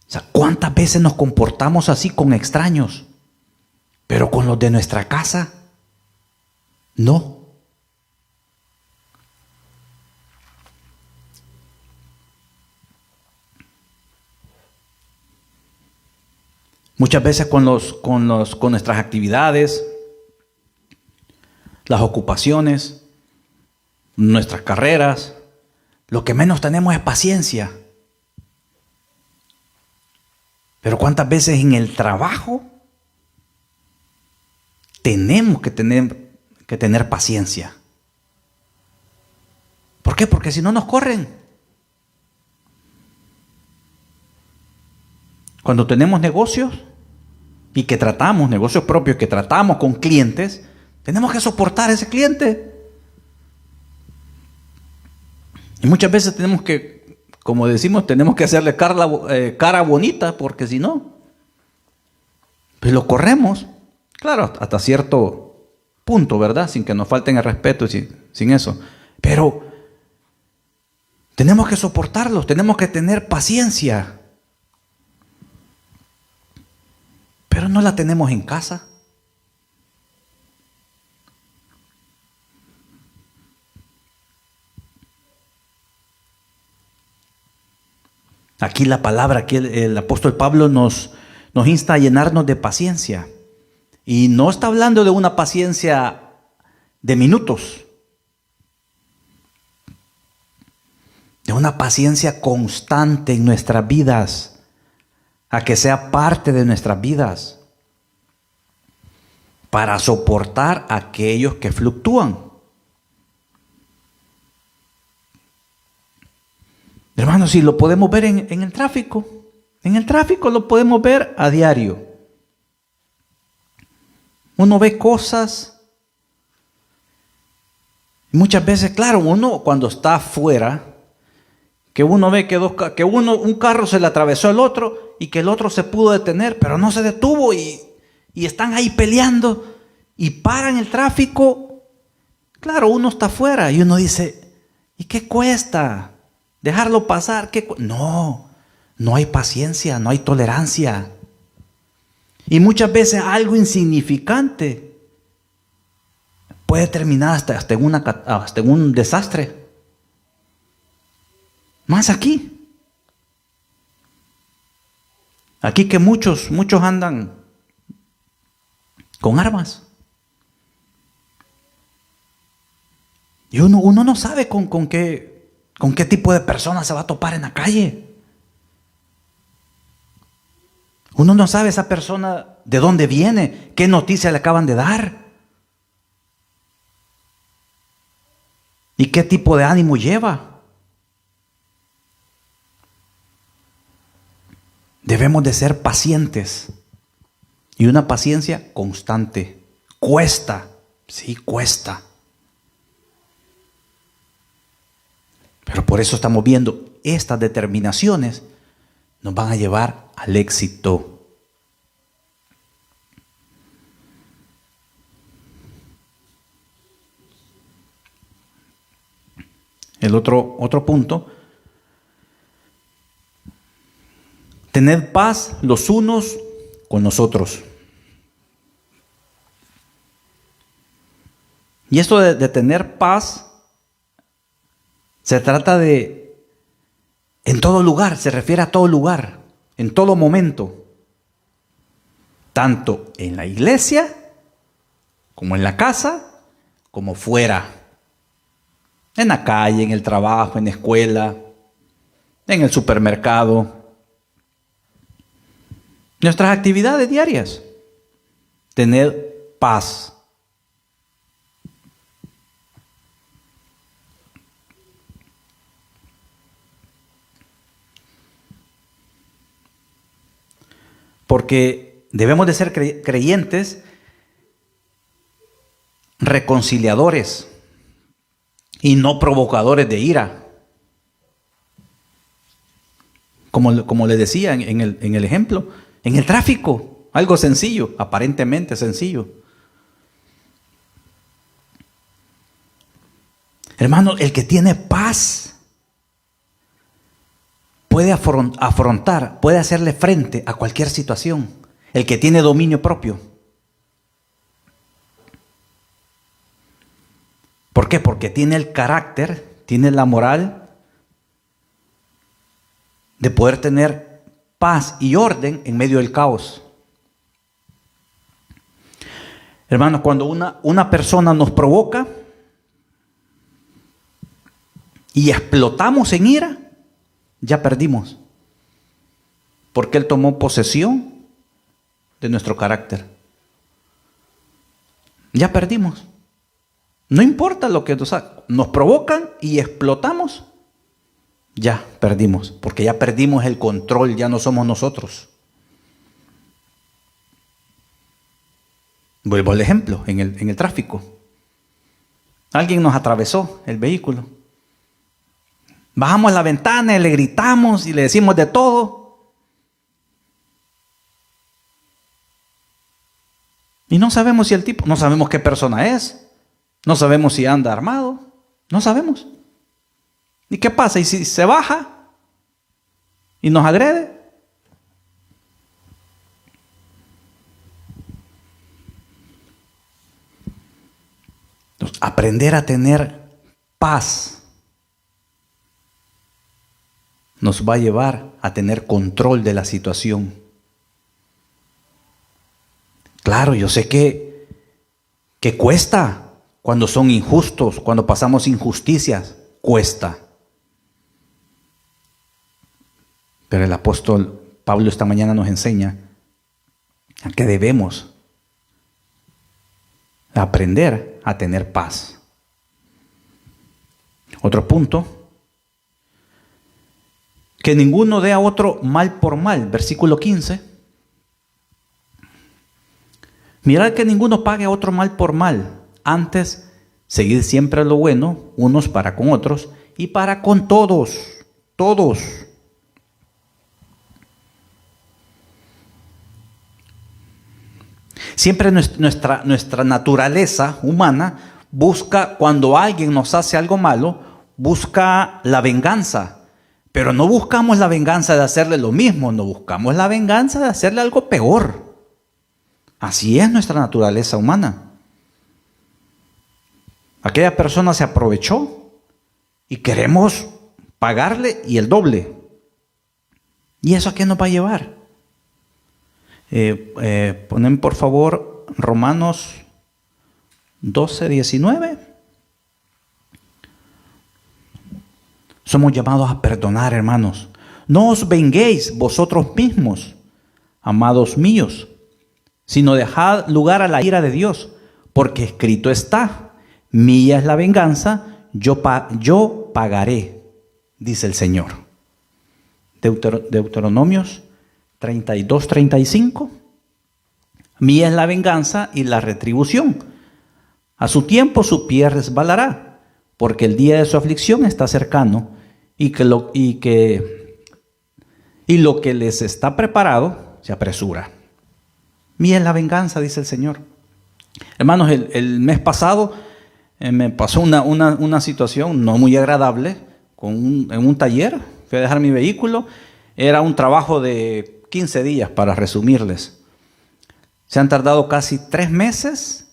sea, ¿cuántas veces nos comportamos así con extraños? Pero con los de nuestra casa, no. Muchas veces con nuestras actividades, las ocupaciones, nuestras carreras, lo que menos tenemos es paciencia. Pero ¿cuántas veces en el trabajo tenemos que tener paciencia? ¿Por qué? Porque si no nos corren. Cuando tenemos negocios y que tratamos, negocios propios, que tratamos con clientes, tenemos que soportar a ese cliente. Y muchas veces tenemos que, como decimos, tenemos que hacerle cara bonita, porque si no, pues lo corremos. Claro, hasta cierto punto, ¿verdad? Sin que nos falten el respeto y sin eso. Pero tenemos que soportarlos, tenemos que tener paciencia. Pero no la tenemos en casa. Aquí la palabra, aquí el apóstol Pablo nos insta a llenarnos de paciencia. Y no está hablando de una paciencia de minutos, de una paciencia constante en nuestras vidas, a que sea parte de nuestras vidas, para soportar a aquellos que fluctúan. Hermanos, si lo podemos ver en el tráfico. En el tráfico lo podemos ver a diario. Uno ve cosas. Muchas veces, claro, uno cuando está afuera, que uno ve que un carro se le atravesó al otro y que el otro se pudo detener, pero no se detuvo y están ahí peleando y paran el tráfico. Claro, uno está afuera y uno dice, ¿y qué cuesta dejarlo pasar? No hay paciencia, no hay tolerancia. Y muchas veces algo insignificante puede terminar hasta en un desastre. Más aquí. Aquí que muchos andan con armas. Y uno no sabe con qué tipo de persona se va a topar en la calle. Uno no sabe esa persona de dónde viene, qué noticia le acaban de dar. Y qué tipo de ánimo lleva. Debemos de ser pacientes. Y una paciencia constante. Cuesta. Sí, cuesta. Pero por eso estamos viendo estas determinaciones nos van a llevar al éxito. El otro punto. Tened paz los unos con los otros. Y esto de tener paz se trata de en todo lugar, se refiere a todo lugar, en todo momento. Tanto en la iglesia, como en la casa, como fuera. En la calle, en el trabajo, en la escuela, en el supermercado. Nuestras actividades diarias. Tener paz. Porque debemos de ser creyentes reconciliadores y no provocadores de ira. Como le decía en el ejemplo, en el tráfico, Algo sencillo, aparentemente sencillo. Hermano, el que tiene paz puede afrontar, puede hacerle frente a cualquier situación. El que tiene dominio propio. ¿Por qué? Porque tiene el carácter, tiene la moral de poder tener paz y orden en medio del caos. Hermanos, cuando una persona nos provoca y explotamos en ira, ya perdimos. Porque él tomó posesión de nuestro carácter. Ya perdimos. No importa lo que nos provocan y explotamos, ya perdimos. Porque ya perdimos el control, ya no somos nosotros. Vuelvo al ejemplo, en el tráfico. Alguien nos atravesó el vehículo. Bajamos la ventana y le gritamos y le decimos de todo. Y no sabemos si el tipo, no sabemos qué persona es. No sabemos si anda armado. No sabemos. ¿Y qué pasa? ¿Y si se baja y nos agrede? Entonces, aprender a tener paz nos va a llevar a tener control de la situación. Claro, yo sé que cuesta cuando son injustos, cuando pasamos injusticias, cuesta. Pero el apóstol Pablo esta mañana nos enseña a que debemos aprender a tener paz. Otro punto. Que ninguno dé a otro mal por mal. Versículo 15. Mirad que ninguno pague a otro mal por mal. Antes, seguid siempre lo bueno, unos para con otros y para con todos. Todos. Siempre nuestra naturaleza humana busca, cuando alguien nos hace algo malo, busca la venganza. Pero no buscamos la venganza de hacerle lo mismo, no buscamos la venganza de hacerle algo peor. Así es nuestra naturaleza humana. Aquella persona se aprovechó y queremos pagarle y el doble. ¿Y eso a qué nos va a llevar? Ponen por favor Romanos 12:19. Somos llamados a perdonar, hermanos. No os venguéis vosotros mismos, amados míos, sino dejad lugar a la ira de Dios, porque escrito está: mía es la venganza, yo pagaré, dice el Señor. Deuteronomios 32:35. Mía es la venganza y la retribución. A su tiempo su pie resbalará, porque el día de su aflicción está cercano, y lo que les está preparado se apresura. Mía es la venganza, dice el Señor. Hermanos, el mes pasado me pasó una situación no muy agradable en un taller. Fui a dejar mi vehículo. Era un trabajo de 15 días, para resumirles. Se han tardado casi 3 meses.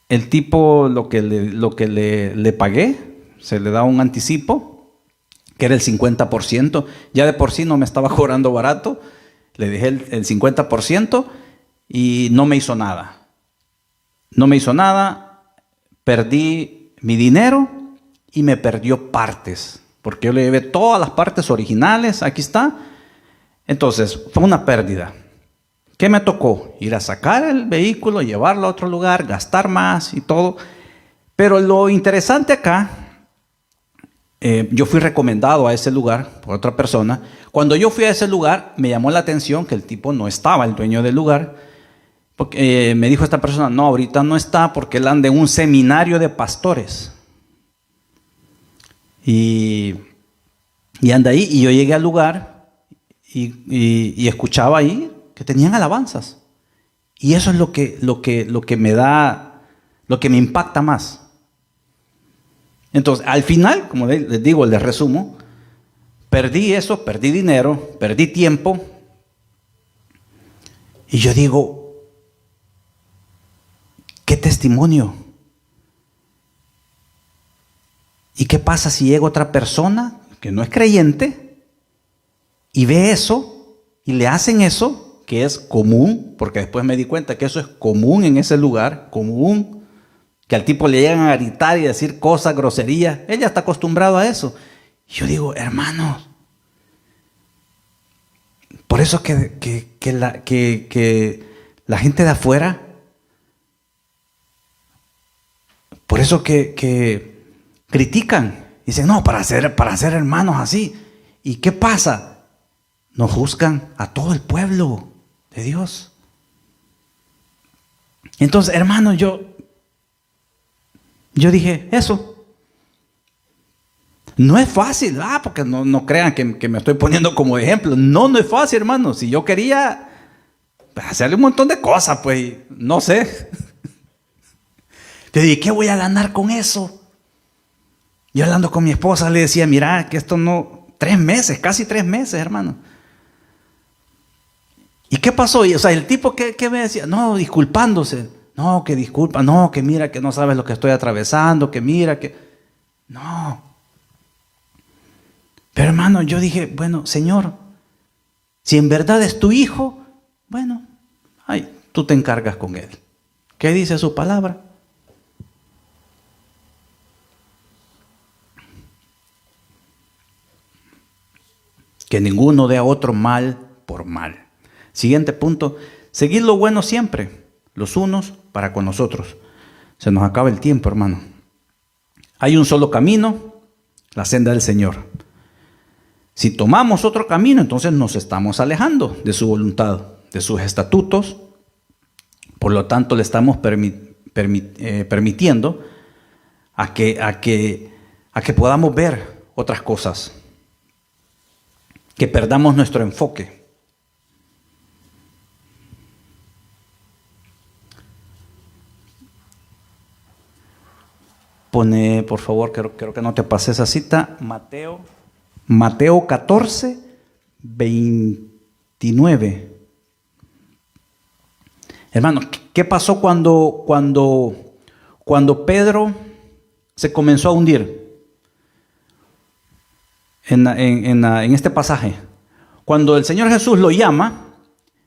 El tipo, lo que le pagué, se le da un anticipo, que era el 50%. Ya de por sí no me estaba cobrando barato. Le dejé el 50% y no me hizo nada. No me hizo nada. Perdí mi dinero y me perdió partes, porque yo le llevé todas las partes originales, aquí está. Entonces fue una pérdida. ¿Qué me tocó? Ir a sacar el vehículo, llevarlo a otro lugar, gastar más y todo. Pero lo interesante acá, yo fui recomendado a ese lugar por otra persona. Cuando yo fui a ese lugar, me llamó la atención que el tipo no estaba, el dueño del lugar. Porque, me dijo esta persona: no, ahorita no está porque él anda en un seminario de pastores. Y anda ahí. Y yo llegué al lugar y escuchaba ahí que tenían alabanzas. Y eso es lo que me da, lo que me impacta más. Entonces, al final, como les digo, les resumo, perdí eso, perdí dinero, perdí tiempo. Y yo digo, ¿qué testimonio? ¿Y qué pasa si llega otra persona que no es creyente y ve eso y le hacen eso, que es común? Porque después me di cuenta que eso es común en ese lugar, común, que al tipo le llegan a gritar y decir cosas, groserías. Ella está acostumbrado a eso. Y yo digo, hermanos, por eso que la gente de afuera, por eso que critican, dicen, no, para ser hermanos así. ¿Y qué pasa? Nos juzgan a todo el pueblo de Dios. Entonces, hermanos, yo dije, eso no es fácil, porque no crean que me estoy poniendo como ejemplo. No es fácil, hermanos. Si yo quería hacerle un montón de cosas, pues, no sé. Te dije, ¿qué voy a ganar con eso? Yo hablando con mi esposa le decía, mira, que esto no, 3 meses, casi 3 meses, hermano. ¿Y qué pasó? Y, o sea, el tipo que me decía, no, disculpándose, no, que disculpa, no, que mira, que no sabes lo que estoy atravesando, que mira, que... No. Pero hermano, yo dije, bueno, Señor, si en verdad es tu hijo, bueno, ay, tú te encargas con él. ¿Qué dice su palabra? Que ninguno dé a otro mal por mal. Siguiente punto, seguid lo bueno siempre, los unos para con los otros. Se nos acaba el tiempo, hermano. Hay un solo camino, la senda del Señor. Si tomamos otro camino, entonces nos estamos alejando de su voluntad, de sus estatutos. Por lo tanto, le estamos permitiendo a que podamos ver otras cosas, que perdamos nuestro enfoque. Pone, por favor, creo que no te pasé esa cita, Mateo 14, 29. Hermano, ¿qué pasó cuando Pedro se comenzó a hundir? En este pasaje, cuando el Señor Jesús lo llama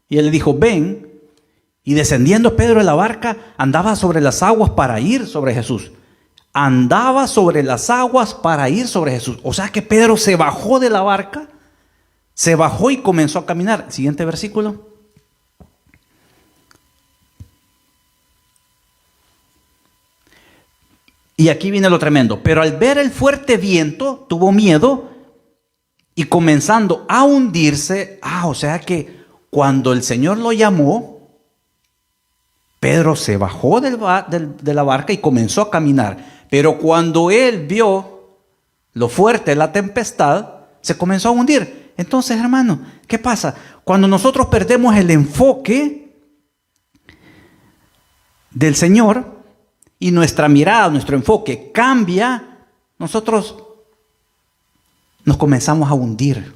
y él le dijo, ven, y descendiendo Pedro de la barca, andaba sobre las aguas para ir sobre Jesús. Andaba sobre las aguas para ir sobre Jesús. O sea que Pedro se bajó de la barca, se bajó y comenzó a caminar. Siguiente versículo. Y aquí viene lo tremendo. Pero al ver el fuerte viento, tuvo miedo y comenzando a hundirse. O sea que cuando el Señor lo llamó, Pedro se bajó de la barca y comenzó a caminar. Pero cuando él vio lo fuerte de la tempestad, se comenzó a hundir. Entonces, hermano, ¿qué pasa? Cuando nosotros perdemos el enfoque del Señor y nuestra mirada, nuestro enfoque cambia, nosotros nos comenzamos a hundir.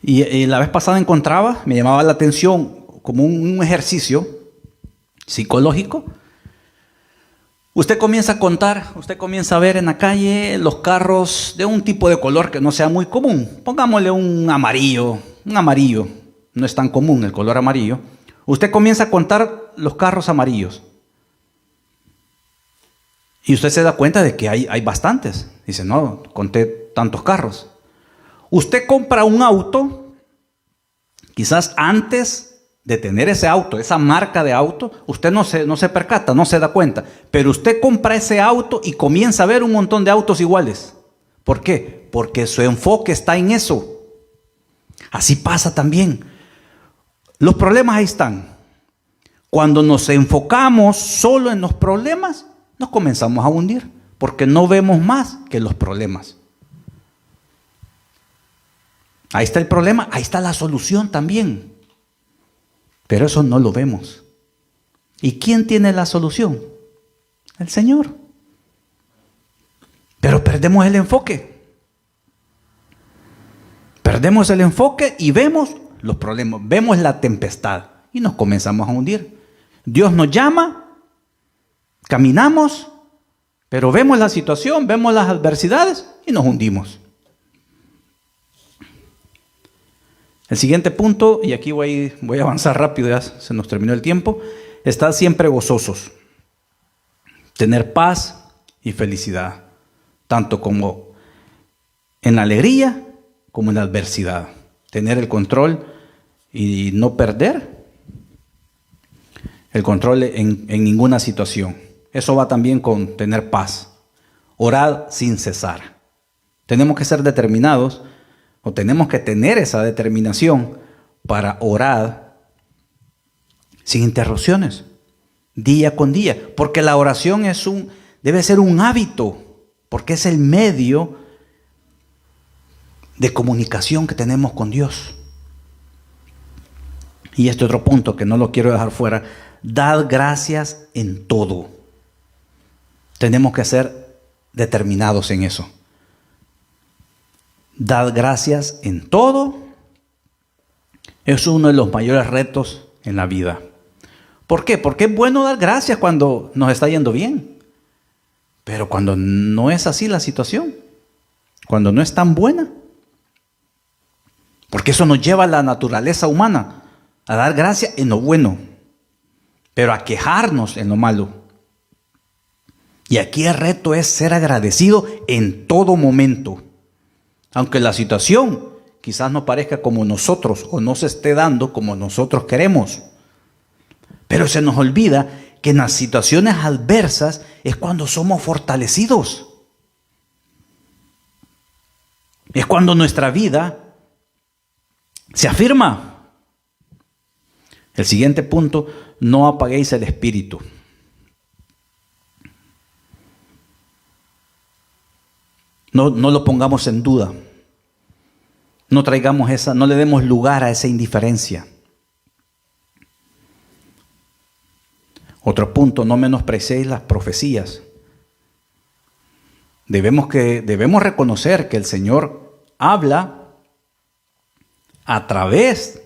Y la vez pasada me llamaba la atención como un ejercicio psicológico. Usted comienza a contar, usted comienza a ver en la calle los carros de un tipo de color que no sea muy común. Pongámosle un amarillo, no es tan común el color amarillo. Usted comienza a contar los carros amarillos. Y usted se da cuenta de que hay bastantes. Dice, no, conté tantos carros. Usted compra un auto, quizás antes de tener ese auto, esa marca de auto, usted no se percata, no se da cuenta. Pero usted compra ese auto y comienza a ver un montón de autos iguales. ¿Por qué? Porque su enfoque está en eso. Así pasa también. Los problemas ahí están. Cuando nos enfocamos solo en los problemas, nos comenzamos a hundir, porque no vemos más que los problemas. Ahí está el problema, ahí está la solución también. Pero eso no lo vemos. ¿Y quién tiene la solución? El Señor. Pero perdemos el enfoque. Perdemos el enfoque y vemos los problemas, vemos la tempestad y nos comenzamos a hundir. Dios nos llama, caminamos, pero vemos la situación, vemos las adversidades y nos hundimos. El siguiente punto, y aquí voy a avanzar rápido, ya se nos terminó el tiempo, estar siempre gozosos, tener paz y felicidad, tanto como en la alegría como en la adversidad, tener el control y no perder el control en ninguna situación. Eso va también con tener paz, orar sin cesar. Tenemos que ser determinados, o tenemos que tener esa determinación para orar sin interrupciones, día con día, porque la oración debe ser un hábito, porque es el medio de comunicación que tenemos con Dios. Y este otro punto que no lo quiero dejar fuera, dad gracias en todo. Tenemos que ser determinados en eso. Dad gracias en todo. Es uno de los mayores retos en la vida. ¿Por qué? Porque es bueno dar gracias cuando nos está yendo bien. Pero cuando no es así la situación, cuando no es tan buena, porque eso nos lleva a la naturaleza humana, a dar gracias en lo bueno, pero a quejarnos en lo malo. Y aquí el reto es ser agradecido en todo momento. Aunque la situación quizás no parezca como nosotros o no se esté dando como nosotros queremos. Pero se nos olvida que en las situaciones adversas es cuando somos fortalecidos. Es cuando nuestra vida se afirma. El siguiente punto, no apaguéis el espíritu. No lo pongamos en duda. No no le demos lugar a esa indiferencia. Otro punto, no menosprecéis las profecías. Debemos reconocer que el Señor habla a través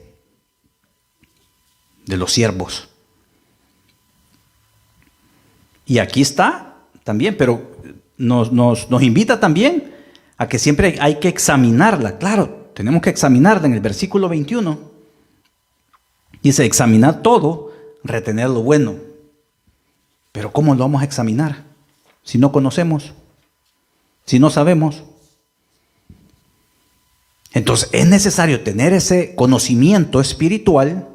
de los siervos. Y aquí está también, pero nos invita también a que siempre hay que examinarla. Claro, tenemos que examinarla. En el versículo 21 dice, examinar todo, retener lo bueno. Pero ¿cómo lo vamos a examinar? Si no conocemos, si no sabemos. Entonces es necesario tener ese conocimiento espiritual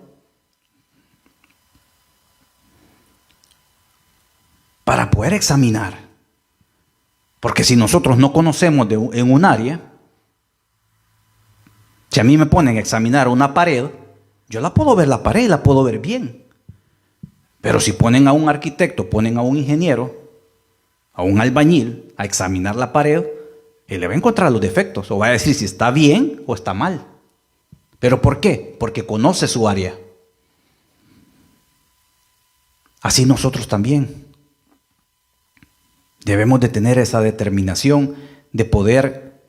para poder examinar. Porque si nosotros no conocemos en un área, si a mí me ponen a examinar una pared, yo la puedo ver la pared, la puedo ver bien. Pero si ponen a un arquitecto, ponen a un ingeniero, a un albañil, a examinar la pared, él le va a encontrar los defectos o va a decir si está bien o está mal. ¿Pero por qué? Porque conoce su área. Así nosotros también. Debemos de tener esa determinación de poder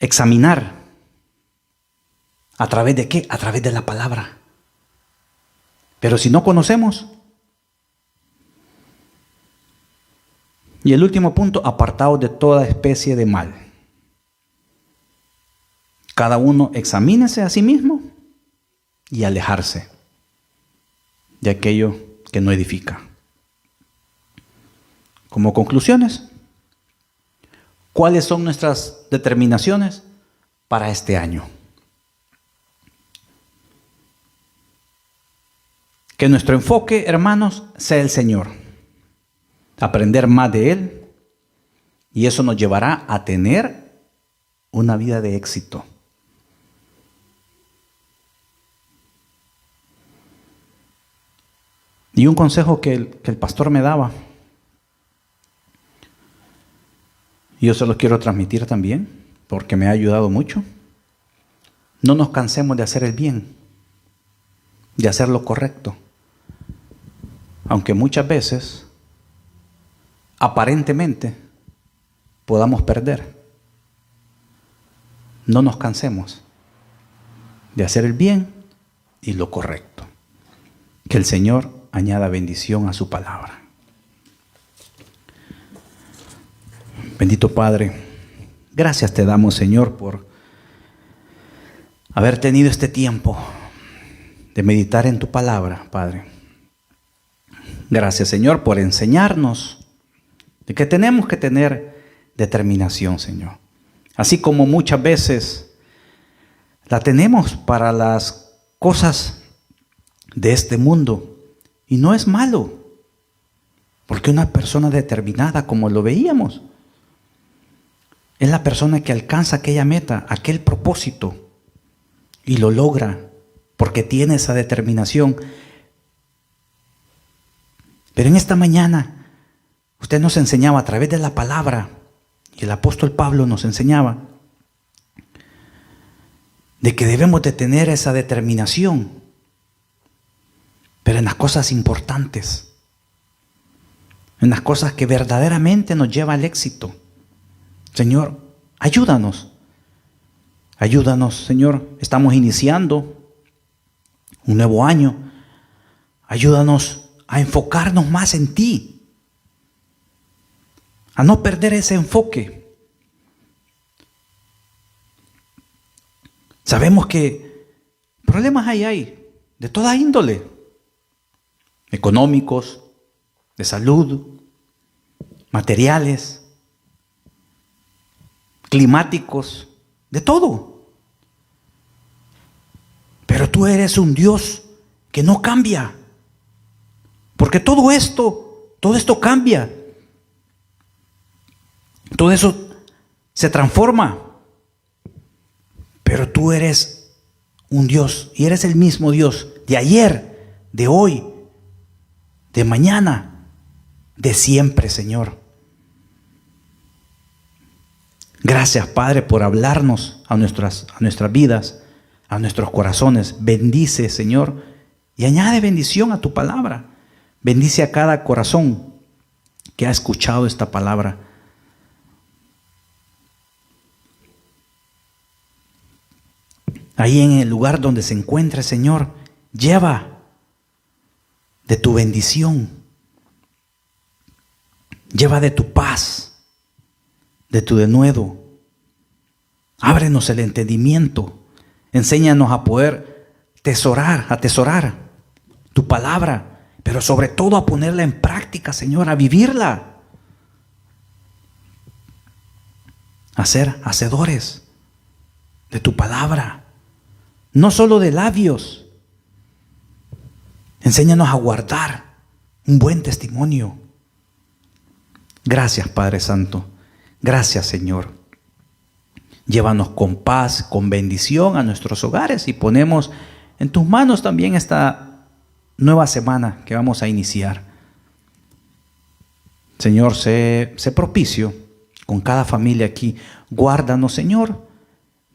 examinar. ¿A través de qué? A través de la palabra. Pero si no conocemos. Y el último punto, apartaos de toda especie de mal. Cada uno examínese a sí mismo y alejarse de aquello que no edifica. Como conclusiones, ¿cuáles son nuestras determinaciones para este año? Que nuestro enfoque, hermanos, sea el Señor. Aprender más de Él. Y eso nos llevará a tener una vida de éxito. Y un consejo que el pastor me daba, y yo se lo quiero transmitir también, porque me ha ayudado mucho. No nos cansemos de hacer el bien, de hacer lo correcto. Aunque muchas veces, aparentemente, podamos perder. No nos cansemos de hacer el bien y lo correcto. Que el Señor añada bendición a su palabra. Bendito Padre, gracias te damos, Señor, por haber tenido este tiempo de meditar en tu palabra, Padre. Gracias, Señor, por enseñarnos de que tenemos que tener determinación, Señor. Así como muchas veces la tenemos para las cosas de este mundo. Y no es malo, porque una persona determinada, como lo veíamos, es la persona que alcanza aquella meta, aquel propósito, y lo logra, porque tiene esa determinación. Pero en esta mañana, usted nos enseñaba a través de la palabra, y el apóstol Pablo nos enseñaba, de que debemos de tener esa determinación, pero en las cosas importantes, en las cosas que verdaderamente nos llevan al éxito. Señor, ayúdanos. Ayúdanos, Señor. Estamos iniciando un nuevo año. Ayúdanos a enfocarnos más en ti, a no perder ese enfoque. Sabemos que problemas hay de toda índole, económicos, de salud, materiales, climáticos, de todo. Pero tú eres un Dios que no cambia, porque todo esto cambia. Todo eso se transforma. Pero tú eres un Dios y eres el mismo Dios de ayer, de hoy, de mañana, de siempre, Señor. Gracias, Padre, por hablarnos a nuestras vidas, a nuestros corazones. Bendice, Señor, y añade bendición a tu palabra. Bendice a cada corazón que ha escuchado esta palabra. Ahí en el lugar donde se encuentre, Señor, lleva de tu bendición, lleva de tu paz, de tu denuedo. Ábrenos el entendimiento, enséñanos a poder atesorar tu palabra, pero sobre todo a ponerla en práctica, Señor, a vivirla, a ser hacedores de tu palabra. No solo de labios. Enséñanos a guardar un buen testimonio. Gracias, Padre Santo. Gracias, Señor. Llévanos con paz, con bendición a nuestros hogares y ponemos en tus manos también esta nueva semana que vamos a iniciar. Señor, sé propicio con cada familia aquí. Guárdanos, Señor,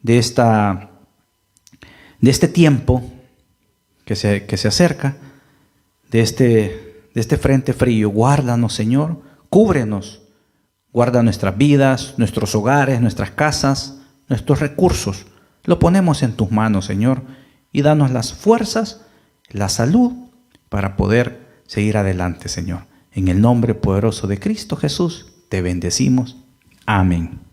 de este tiempo que se acerca, de este frente frío. Guárdanos, Señor, cúbrenos, guarda nuestras vidas, nuestros hogares, nuestras casas, nuestros recursos. Lo ponemos en tus manos, Señor, y danos las fuerzas, la salud para poder seguir adelante, Señor. En el nombre poderoso de Cristo Jesús, te bendecimos. Amén.